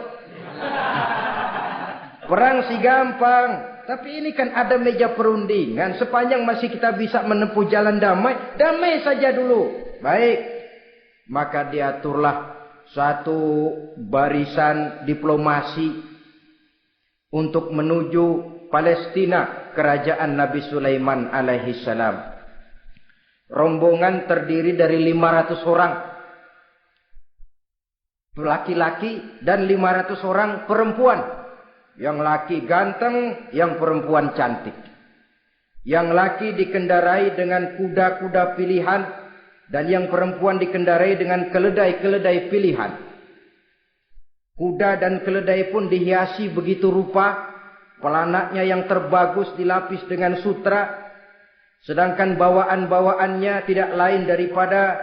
Perang sih gampang. Tapi ini kan ada meja perundingan. Sepanjang masih kita bisa menempuh jalan damai, damai saja dulu. Baik. Maka diaturlah satu barisan diplomasi untuk menuju Palestina, kerajaan Nabi Sulaiman alaihi salam. Rombongan terdiri dari 500 orang laki-laki dan 500 orang perempuan. Yang laki ganteng, yang perempuan cantik. Yang laki dikendarai dengan kuda-kuda pilihan dan yang perempuan dikendarai dengan keledai-keledai pilihan. Kuda dan keledai pun dihiasi begitu rupa. Pelanaknya yang terbagus dilapis dengan sutra. Sedangkan bawaan-bawaannya tidak lain daripada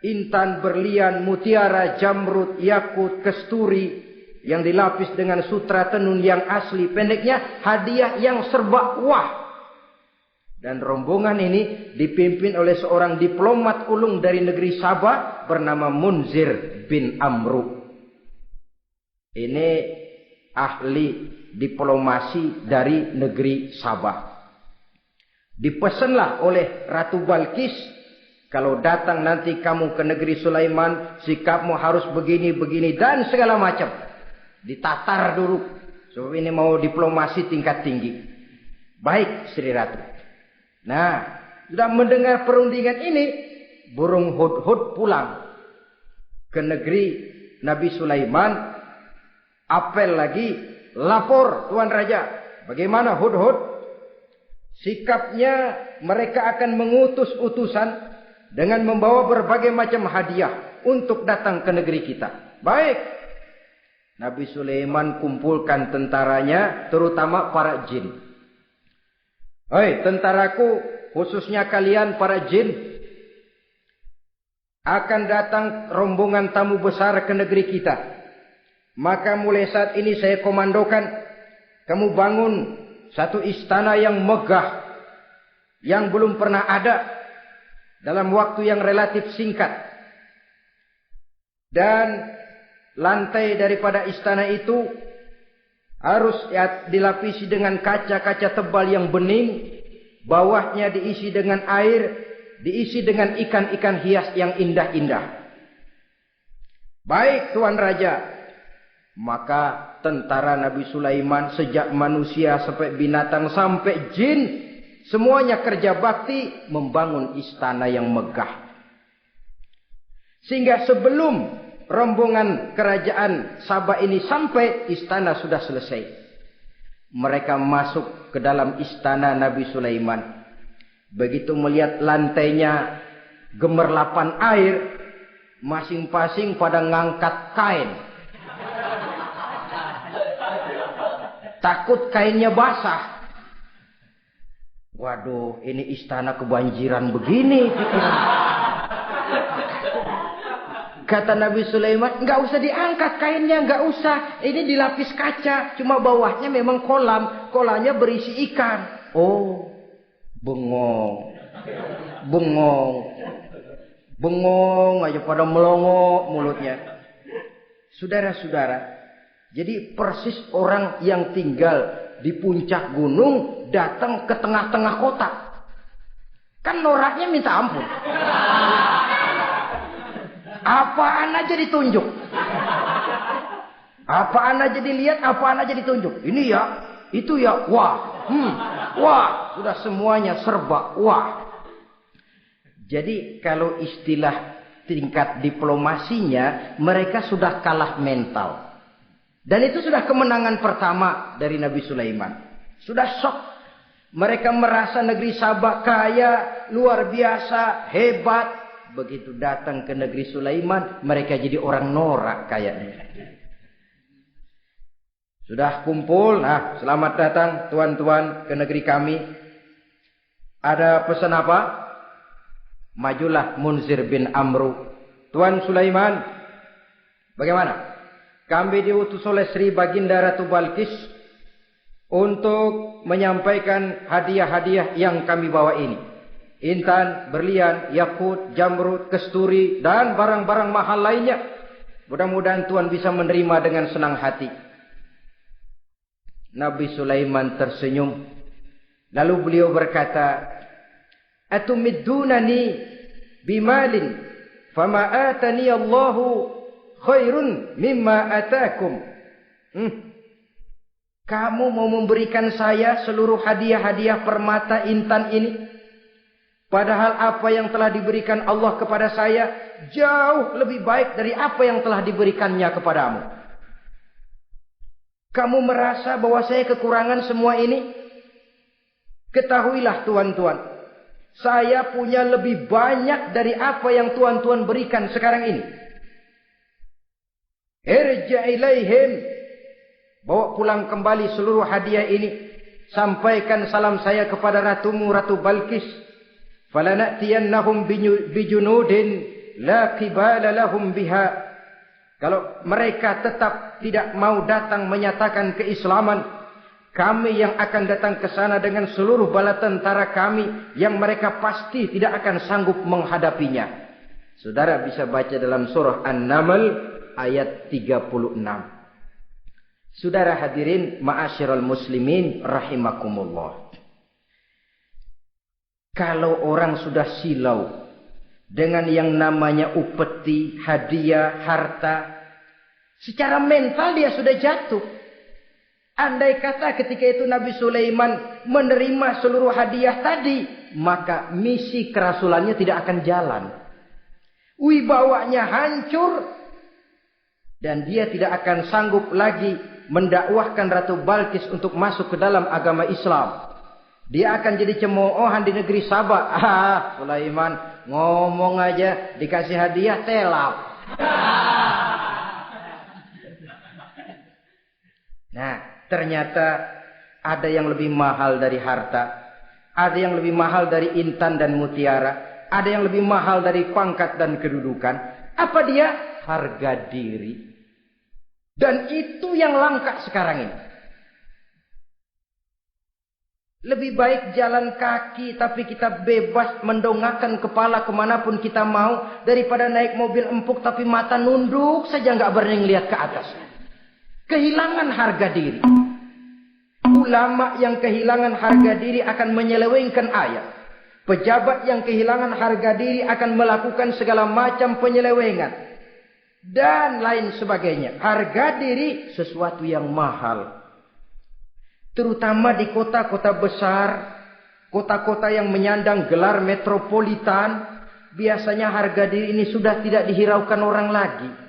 intan, berlian, mutiara, jamrud, yakut, kesturi yang dilapis dengan sutra tenun yang asli. Pendeknya hadiah yang serba wah. Dan rombongan ini dipimpin oleh seorang diplomat ulung dari negeri Sabah bernama Munzir bin Amru. Ini ahli diplomasi dari negeri Sabah. Dipesanlah oleh Ratu Balkis Kalau datang nanti kamu ke negeri Sulaiman, sikapmu harus begini-begini dan segala macam. Ditatar dulu. Sebab ini mau diplomasi tingkat tinggi. Baik, Sri Ratu. Nah, sudah mendengar perundingan ini, burung hudhud pulang ke negeri Nabi Sulaiman. Apel lagi, lapor Tuan Raja. Bagaimana hudhud? Sikapnya mereka akan mengutus utusan dengan membawa berbagai macam hadiah untuk datang ke negeri kita. Baik. Nabi Sulaiman kumpulkan tentaranya, terutama para jin. Hei tentaraku, khususnya kalian para jin, akan datang rombongan tamu besar ke negeri kita. Maka mulai saat ini saya komandokan, kamu bangun satu istana yang megah, yang belum pernah ada, dalam waktu yang relatif singkat. Dan lantai daripada istana itu harus dilapisi dengan kaca-kaca tebal yang bening. Bawahnya diisi dengan air, diisi dengan ikan-ikan hias yang indah-indah. Baik Tuan Raja. Maka tentara Nabi Sulaiman, sejak manusia sampai binatang sampai jin, semuanya kerja bakti membangun istana yang megah. Sehingga sebelum rombongan kerajaan Sabah ini sampai, istana sudah selesai. Mereka masuk ke dalam istana Nabi Sulaiman. Begitu melihat lantainya gemerlapan air, masing-masing pada ngangkat kain. Takut kainnya basah. Waduh, ini istana kebanjiran begini. Kata Nabi Sulaiman, enggak usah diangkat kainnya, enggak usah. Ini dilapis kaca, cuma bawahnya memang kolam. Kolamnya berisi ikan. Oh, bengong. Bengong. Bengong aja pada melongo mulutnya. Saudara-saudara, jadi persis orang yang tinggal di puncak gunung datang ke tengah-tengah kota. Kan noraknya minta ampun. Apaan aja ditunjuk. Apaan aja dilihat, apaan aja ditunjuk. Ini ya, itu ya, wah. Wah, sudah semuanya serba wah. Jadi kalau istilah tingkat diplomasinya, mereka sudah kalah mental. Dan itu sudah kemenangan pertama dari Nabi Sulaiman. Sudah shock. Mereka merasa negeri Sabah kaya, luar biasa, hebat. Begitu datang ke negeri Sulaiman, mereka jadi orang norak kayaknya. Sudah kumpul, nah selamat datang tuan-tuan ke negeri kami. Ada pesan apa? Majulah Munzir bin Amru. Tuan Sulaiman, bagaimana? Kami diutus oleh Sri Baginda Ratu Balkis untuk menyampaikan hadiah-hadiah yang kami bawa ini. Intan, berlian, yakut, jamrud, kesturi, dan barang-barang mahal lainnya. Mudah-mudahan Tuan bisa menerima dengan senang hati. Nabi Sulaiman tersenyum. Lalu beliau berkata, Atumiddunani bimalin, fama atani Allahu khairun mimma atakum. Kamu mau memberikan saya seluruh hadiah-hadiah permata intan ini, padahal apa yang telah diberikan Allah kepada saya jauh lebih baik dari apa yang telah diberikannya kepadamu. Kamu merasa bahwa saya kekurangan semua ini? Ketahuilah tuan-tuan, saya punya lebih banyak dari apa yang tuan-tuan berikan sekarang ini. Irja' ilaihim, bawa pulang kembali seluruh hadiah ini. Sampaikan salam saya kepada ratumu, Ratu Balkis. Falanatiyannahum bijunudin la qibala lahum biha. Kalau mereka tetap tidak mau datang menyatakan keislaman, kami yang akan datang ke sana dengan seluruh bala tentara kami yang mereka pasti tidak akan sanggup menghadapinya. Saudara bisa baca dalam surah An-Naml ayat 36. Saudara hadirin ma'asyiral muslimin rahimakumullah. Kalau orang sudah silau, dengan yang namanya upeti, hadiah, harta. Secara mental dia sudah jatuh. Andai kata ketika itu Nabi Sulaiman menerima seluruh hadiah tadi, maka misi kerasulannya tidak akan jalan. Wibawanya hancur dan dia tidak akan sanggup lagi mendakwahkan Ratu Balkis untuk masuk ke dalam agama Islam. Dia akan jadi cemoohan di negeri Sabah. Sulaiman ngomong aja dikasih hadiah telap. Nah, ternyata ada yang lebih mahal dari harta, ada yang lebih mahal dari intan dan mutiara, ada yang lebih mahal dari pangkat dan kedudukan. Apa dia? Harga diri. Dan itu yang langka sekarang ini. Lebih baik jalan kaki tapi kita bebas mendongakkan kepala kemanapun kita mau, daripada naik mobil empuk tapi mata nunduk saja nggak berani lihat ke atas. Kehilangan harga diri. Ulama yang kehilangan harga diri akan menyelewengkan ayat. Pejabat yang kehilangan harga diri akan melakukan segala macam penyelewengan. Dan lain sebagainya. Harga diri sesuatu yang mahal. Terutama di kota-kota besar. Kota-kota yang menyandang gelar metropolitan. Biasanya harga diri ini sudah tidak dihiraukan orang lagi.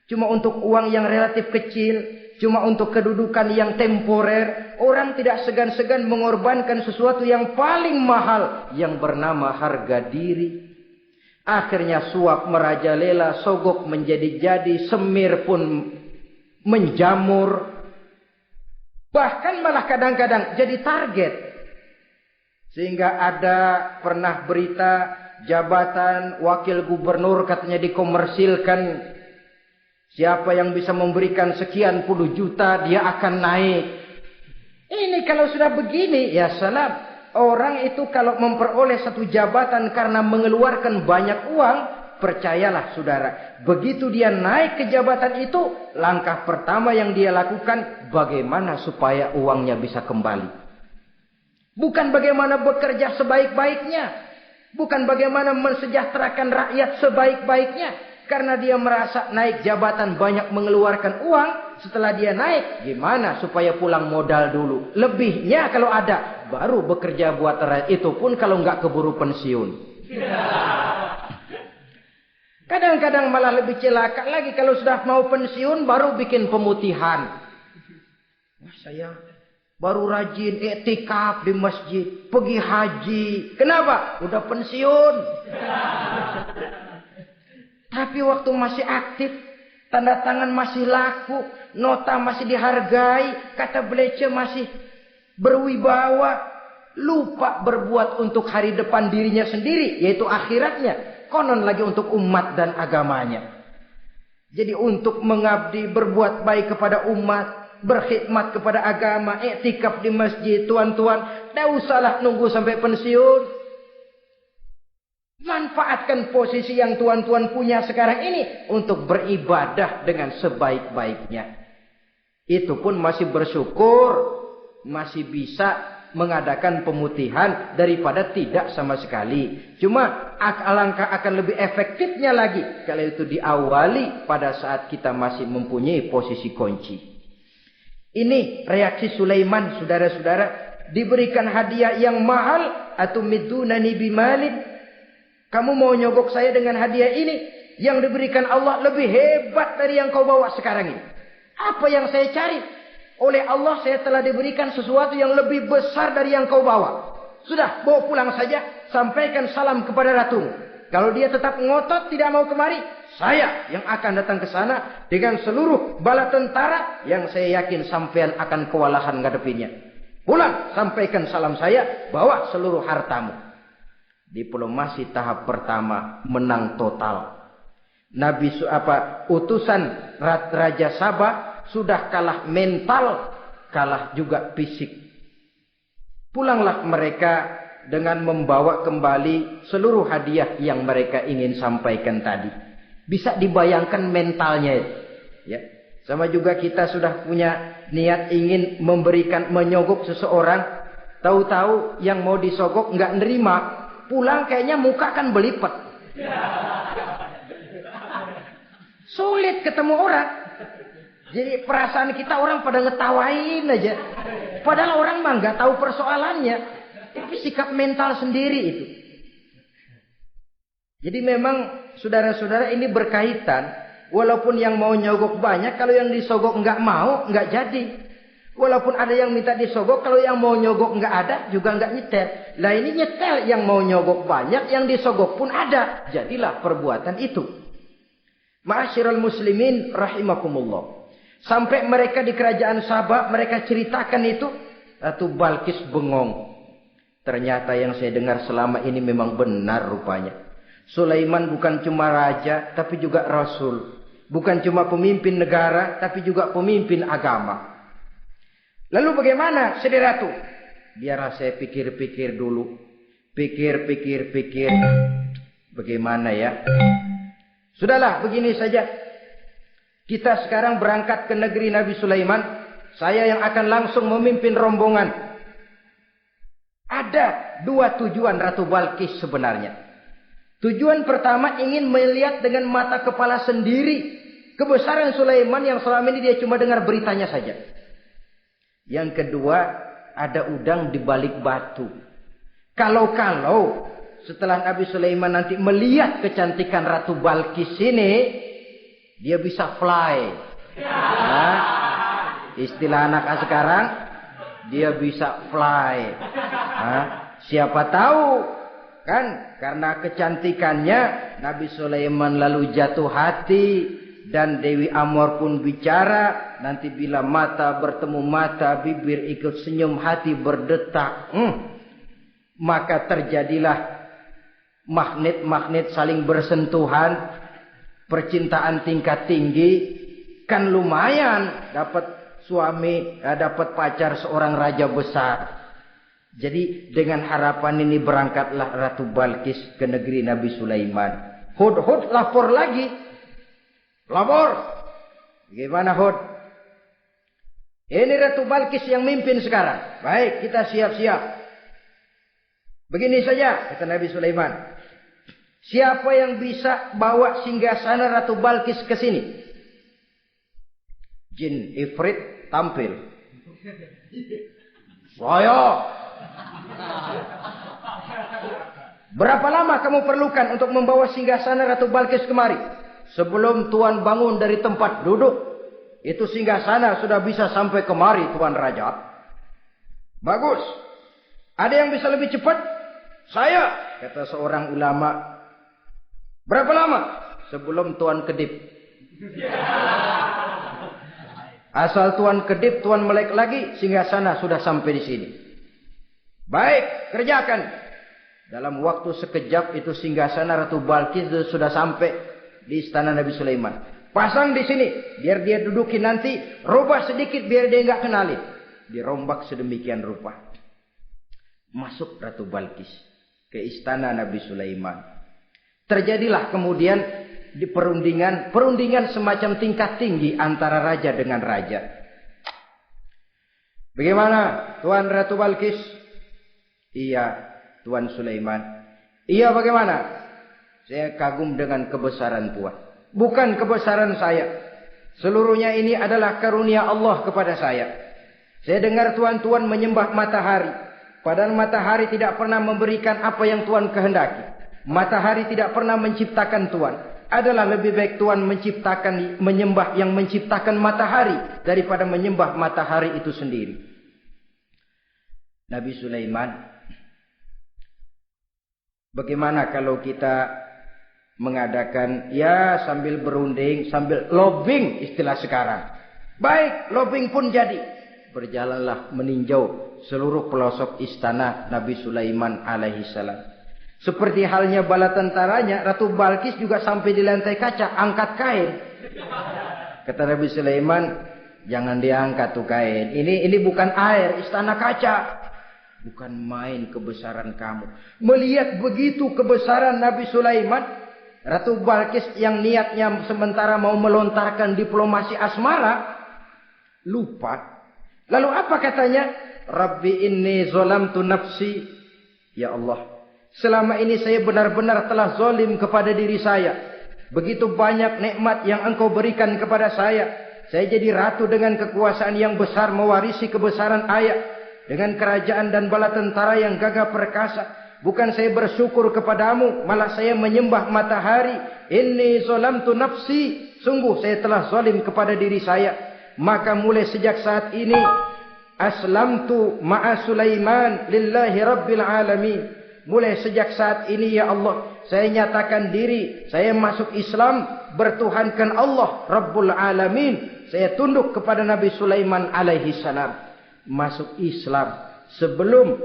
Cuma untuk uang yang relatif kecil, cuma untuk kedudukan yang temporer, orang tidak segan-segan mengorbankan sesuatu yang paling mahal yang bernama harga diri. Akhirnya suap merajalela, sogok menjadi-jadi, semir pun menjamur. Bahkan malah kadang-kadang jadi target. Sehingga ada pernah berita jabatan wakil gubernur katanya dikomersilkan. Siapa yang bisa memberikan sekian puluh juta, dia akan naik. Ini kalau sudah begini, ya salam. Orang itu kalau memperoleh satu jabatan karena mengeluarkan banyak uang, percayalah saudara. Begitu dia naik ke jabatan itu, langkah pertama yang dia lakukan, bagaimana supaya uangnya bisa kembali. Bukan bagaimana bekerja sebaik-baiknya. Bukan bagaimana mensejahterakan rakyat sebaik-baiknya. Karena dia merasa naik jabatan banyak mengeluarkan uang. Setelah dia naik, gimana supaya pulang modal dulu. Lebihnya kalau ada, baru bekerja buat rakyat. Itu pun kalau nggak keburu pensiun. Kadang-kadang malah lebih celaka lagi. Kalau sudah mau pensiun, baru bikin pemutihan. Wah, saya baru rajin iktikaf di masjid. Pergi haji. Kenapa? Udah pensiun. Tapi waktu masih aktif, tanda tangan masih laku, nota masih dihargai, kata belece masih berwibawa, lupa berbuat untuk hari depan dirinya sendiri, yaitu akhiratnya, konon lagi untuk umat dan agamanya. Jadi untuk mengabdi, berbuat baik kepada umat, berkhidmat kepada agama, iktikaf di masjid, tuan-tuan, tidak usahlah nunggu sampai pensiun. Manfaatkan posisi yang tuan-tuan punya sekarang ini untuk beribadah dengan sebaik-baiknya. Itu pun masih bersyukur, masih bisa mengadakan pemutihan daripada tidak sama sekali. Cuma alangkah akan lebih efektifnya lagi kalau itu diawali pada saat kita masih mempunyai posisi kunci. Ini reaksi Sulaiman, saudara-saudara. Diberikan hadiah yang mahal, atau midunani bimalin. Kamu mau nyogok saya dengan hadiah ini? Yang diberikan Allah lebih hebat dari yang kau bawa sekarang ini. Apa yang saya cari? Oleh Allah saya telah diberikan sesuatu yang lebih besar dari yang kau bawa. Sudah, bawa pulang saja. Sampaikan salam kepada ratumu. Kalau dia tetap ngotot tidak mau kemari, saya yang akan datang ke sana dengan seluruh bala tentara yang saya yakin sampean akan kewalahan ngadepinnya. Pulang, sampaikan salam saya, bawa seluruh hartamu. Diplomasi tahap pertama menang total. Utusan Raja Sabah sudah kalah mental, kalah juga fisik. Pulanglah mereka dengan membawa kembali seluruh hadiah yang mereka ingin sampaikan tadi. Bisa dibayangkan mentalnya itu. Ya. Sama juga kita sudah punya niat ingin menyogok seseorang, tahu-tahu yang mau disogok nggak nerima. Pulang kayaknya muka kan belipet. Sulit ketemu orang. Jadi perasaan kita orang pada ngetawain aja. Padahal orang mah nggak tahu persoalannya. Tapi sikap mental sendiri itu. Jadi memang saudara-saudara ini berkaitan. Walaupun yang mau nyogok banyak, kalau yang disogok nggak mau, nggak jadi. Walaupun ada yang minta disogok, kalau yang mau nyogok nggak ada, juga nggak nyetel. Lah ini nyetel yang mau nyogok banyak, yang disogok pun ada. Jadilah perbuatan itu. Ma'asyiral muslimin rahimakumullah. Sampai mereka di kerajaan Sabah, mereka ceritakan itu. Ratu Balkis bengong. Ternyata yang saya dengar selama ini memang benar rupanya. Sulaiman bukan cuma raja, tapi juga rasul. Bukan cuma pemimpin negara, tapi juga pemimpin agama. Lalu bagaimana, Saudara Ratu? Biar saya pikir-pikir dulu. Pikir. Bagaimana ya? Sudahlah, begini saja. Kita sekarang berangkat ke negeri Nabi Sulaiman. Saya yang akan langsung memimpin rombongan. Ada 2 tujuan Ratu Balkis sebenarnya. Tujuan pertama ingin melihat dengan mata kepala sendiri kebesaran Sulaiman yang selama ini dia cuma dengar beritanya saja. Yang kedua, ada udang di balik batu. Kalau setelah Nabi Sulaiman nanti melihat kecantikan Ratu Balkis ini, dia bisa fly. Nah, istilah anak sekarang, dia bisa fly. Nah, siapa tahu kan karena kecantikannya Nabi Sulaiman lalu jatuh hati dan Dewi Amor pun bicara. Nanti bila mata bertemu mata, bibir ikut senyum, hati berdetak. Maka terjadilah magnet-magnet saling bersentuhan, percintaan tingkat tinggi. Kan lumayan dapat suami, dapat pacar seorang raja besar. Jadi dengan harapan ini berangkatlah Ratu Balkis ke negeri Nabi Sulaiman. Hud lapor lagi. Lapor. Gimana Hud? Ini Ratu Balkis yang mimpin sekarang. Baik, kita siap-siap. Begini saja, kata Nabi Sulaiman. Siapa yang bisa bawa singgasana Ratu Balkis ke sini? Jin Ifrit tampil. Saya. Berapa lama kamu perlukan untuk membawa singgasana Ratu Balkis kemari? Sebelum Tuan bangun dari tempat duduk, itu singgasana sudah bisa sampai kemari, Tuan Raja. Bagus. Ada yang bisa lebih cepat? Saya, kata seorang ulama. Berapa lama? Sebelum Tuan kedip. Asal Tuan kedip, Tuan melek lagi, singgasana sudah sampai di sini. Baik, kerjakan. Dalam waktu sekejap itu singgasana Ratu Balkis sudah sampai di istana Nabi Sulaiman. Pasang di sini, biar dia dudukin nanti. Rubah sedikit biar dia nggak kenalin. Dirombak sedemikian rupa. Masuk Ratu Balkis ke istana Nabi Sulaiman. Terjadilah kemudian di perundingan semacam tingkat tinggi antara raja dengan raja. Bagaimana, Tuan Ratu Balkis? Iya, Tuan Sulaiman. Iya, bagaimana? Saya kagum dengan kebesaran Tuan. Bukan kebesaran saya. Seluruhnya ini adalah karunia Allah kepada saya. Saya dengar Tuan menyembah matahari. Padahal matahari tidak pernah memberikan apa yang Tuan kehendaki. Matahari tidak pernah menciptakan Tuan. Adalah lebih baik Tuan menyembah yang menciptakan matahari daripada menyembah matahari itu sendiri. Nabi Sulaiman, bagaimana kalau kita mengadakan ya sambil berunding, sambil lobbying istilah sekarang. Baik, lobbying pun jadi. Berjalanlah meninjau seluruh pelosok istana Nabi Sulaiman alaihissalam. Seperti halnya bala tentaranya, Ratu Balkis juga sampai di lantai kaca, angkat kain. Kata Nabi Sulaiman, jangan diangkat tuh kain. Ini bukan air, istana kaca. Bukan main kebesaran kamu. Melihat begitu kebesaran Nabi Sulaiman, Ratu Balkis yang niatnya sementara mau melontarkan diplomasi asmara, lupa. Lalu apa katanya? Rabbi inni zolamtu nafsi. Ya Allah, selama ini saya benar-benar telah zalim kepada diri saya. Begitu banyak nikmat yang Engkau berikan kepada saya. Saya jadi ratu dengan kekuasaan yang besar, mewarisi kebesaran ayah, dengan kerajaan dan bala tentara yang gagah perkasa. Bukan saya bersyukur kepadamu, malah saya menyembah matahari. Inni zalamtu nafsi, sungguh saya telah zalim kepada diri saya. Maka mulai sejak saat ini, aslamtu ma'a Sulaiman lillahi rabbil alamin. Mulai sejak saat ini ya Allah, saya nyatakan diri, saya masuk Islam, bertuhankan Allah Rabbul Alamin. Saya tunduk kepada Nabi Sulaiman alaihi salam. Masuk Islam sebelum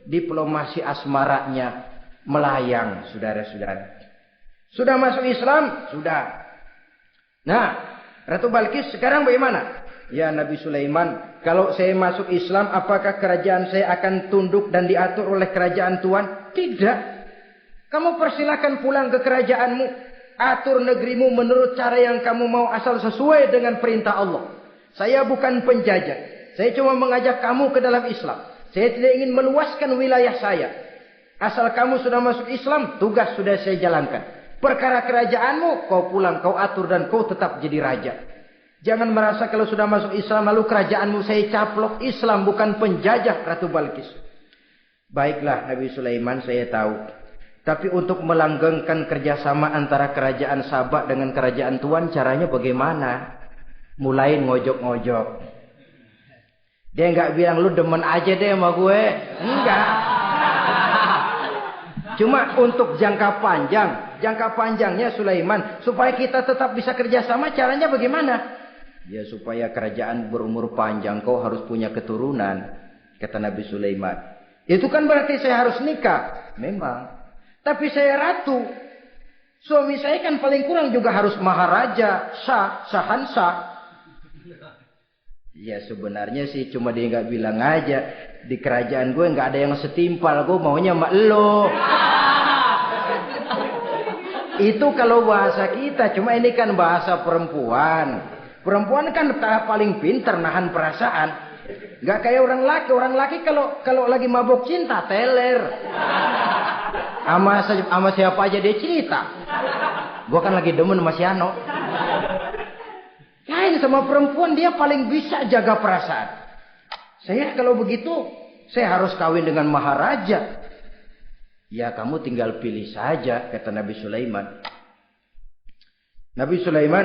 diplomasi asmaranya melayang, saudara-saudara. Sudah masuk Islam? Sudah. Nah, Ratu Balkis sekarang bagaimana? Ya Nabi Sulaiman, kalau saya masuk Islam, apakah kerajaan saya akan tunduk dan diatur oleh kerajaan Tuhan? Tidak. Kamu persilakan pulang ke kerajaanmu. Atur negerimu menurut cara yang kamu mau, asal sesuai dengan perintah Allah. Saya bukan penjajah. Saya cuma mengajak kamu ke dalam Islam. Saya tidak ingin meluaskan wilayah saya. Asal kamu sudah masuk Islam, tugas sudah saya jalankan. Perkara kerajaanmu, kau pulang, kau atur dan kau tetap jadi raja. Jangan merasa kalau sudah masuk Islam lalu kerajaanmu saya caplok. Islam bukan penjajah, Ratu Balkis. Baiklah Nabi Sulaiman, saya tahu. Tapi untuk melanggengkan kerjasama antara kerajaan Sabak dengan kerajaan Tuhan, caranya bagaimana? Mulai ngojok-ngojok. Dia enggak bilang lu demen aja deh sama gue. Enggak. Cuma untuk jangka panjang. Jangka panjangnya Sulaiman, supaya kita tetap bisa kerjasama, caranya bagaimana? Ya supaya kerajaan berumur panjang, kau harus punya keturunan, kata Nabi Sulaiman. Itu kan berarti saya harus nikah. Memang. Tapi saya ratu. Suami saya kan paling kurang juga harus maharaja, sahansah. Ya sebenarnya sih cuma dia nggak bilang aja. Di kerajaan gue nggak ada yang setimpal. Gue maunya sama elo. Itu kalau bahasa kita. Cuma ini kan bahasa perempuan. Perempuan kan paling pintar nahan perasaan. Nggak kayak orang laki. Orang laki kalau lagi mabuk cinta teler. Sama siapa aja dia cerita. Gue kan lagi demen sama si Ano. Lain sama perempuan, dia paling bisa jaga perasaan. Saya kalau begitu, saya harus kawin dengan maharaja. Ya kamu tinggal pilih saja, kata Nabi Sulaiman. Nabi Sulaiman,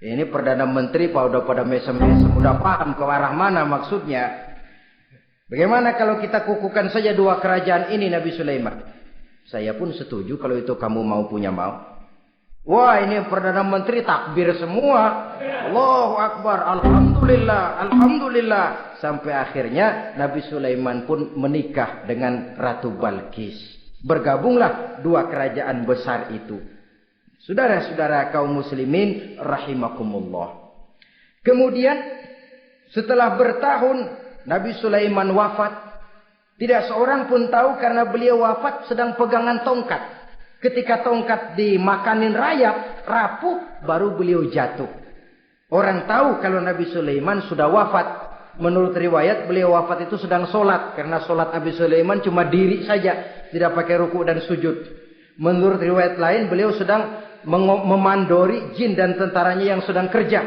ini Perdana Menteri udah pada mesem-mesem, udah paham ke arah mana maksudnya. Bagaimana kalau kita kukuhkan saja dua kerajaan ini, Nabi Sulaiman? Saya pun setuju kalau itu kamu mau punya mau. Wah ini Perdana Menteri takbir semua. Allahu Akbar, Alhamdulillah, Alhamdulillah. Sampai akhirnya Nabi Sulaiman pun menikah dengan Ratu Balkis. Bergabunglah dua kerajaan besar itu. Saudara-saudara kaum muslimin rahimakumullah. Kemudian setelah bertahun Nabi Sulaiman wafat. Tidak seorang pun tahu karena beliau wafat sedang pegangan tongkat. Ketika tongkat dimakanin rayap, rapuh, baru beliau jatuh. Orang tahu kalau Nabi Sulaiman sudah wafat. Menurut riwayat beliau wafat itu sedang sholat. Karena sholat Nabi Sulaiman cuma diri saja. Tidak pakai ruku dan sujud. Menurut riwayat lain beliau sedang memandori jin dan tentaranya yang sedang kerja.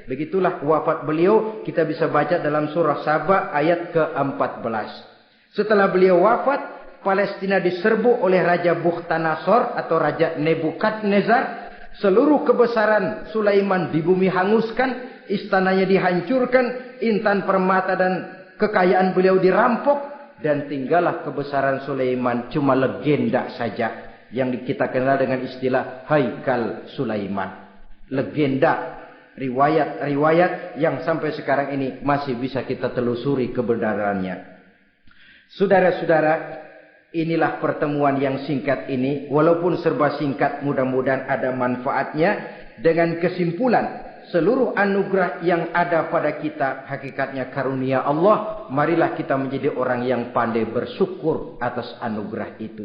Begitulah wafat beliau. Kita bisa baca dalam surah Saba ayat ke-14. Setelah beliau wafat, Palestina diserbu oleh Raja Bukhtanasor atau Raja Nebukadnezar. Seluruh kebesaran Sulaiman di bumi hanguskan, istananya dihancurkan, intan permata dan kekayaan beliau dirampok, dan tinggallah kebesaran Sulaiman cuma legenda saja yang kita kenal dengan istilah Haikal Sulaiman. Legenda, riwayat-riwayat yang sampai sekarang ini masih bisa kita telusuri kebenarannya. Saudara-saudara, inilah pertemuan yang singkat ini. Walaupun serba singkat, mudah-mudahan ada manfaatnya. Dengan kesimpulan, seluruh anugerah yang ada pada kita hakikatnya karunia Allah. Marilah kita menjadi orang yang pandai bersyukur atas anugerah itu.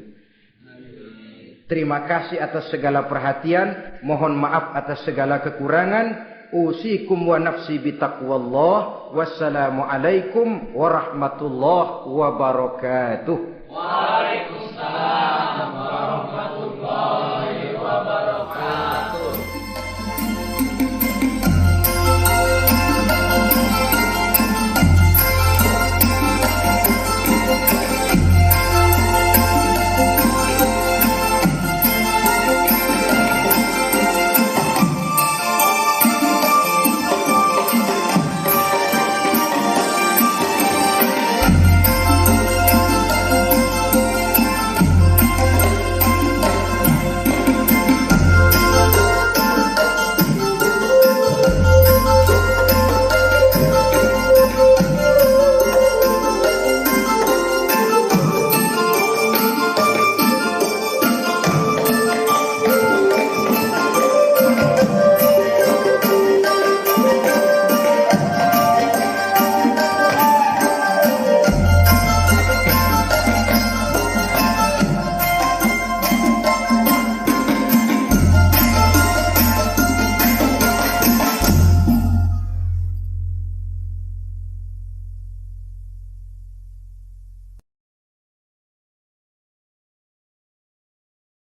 Terima kasih atas segala perhatian. Mohon maaf atas segala kekurangan. Usikum wa nafsi bitaqwallah. Wassalamualaikum warahmatullahi wabarakatuh.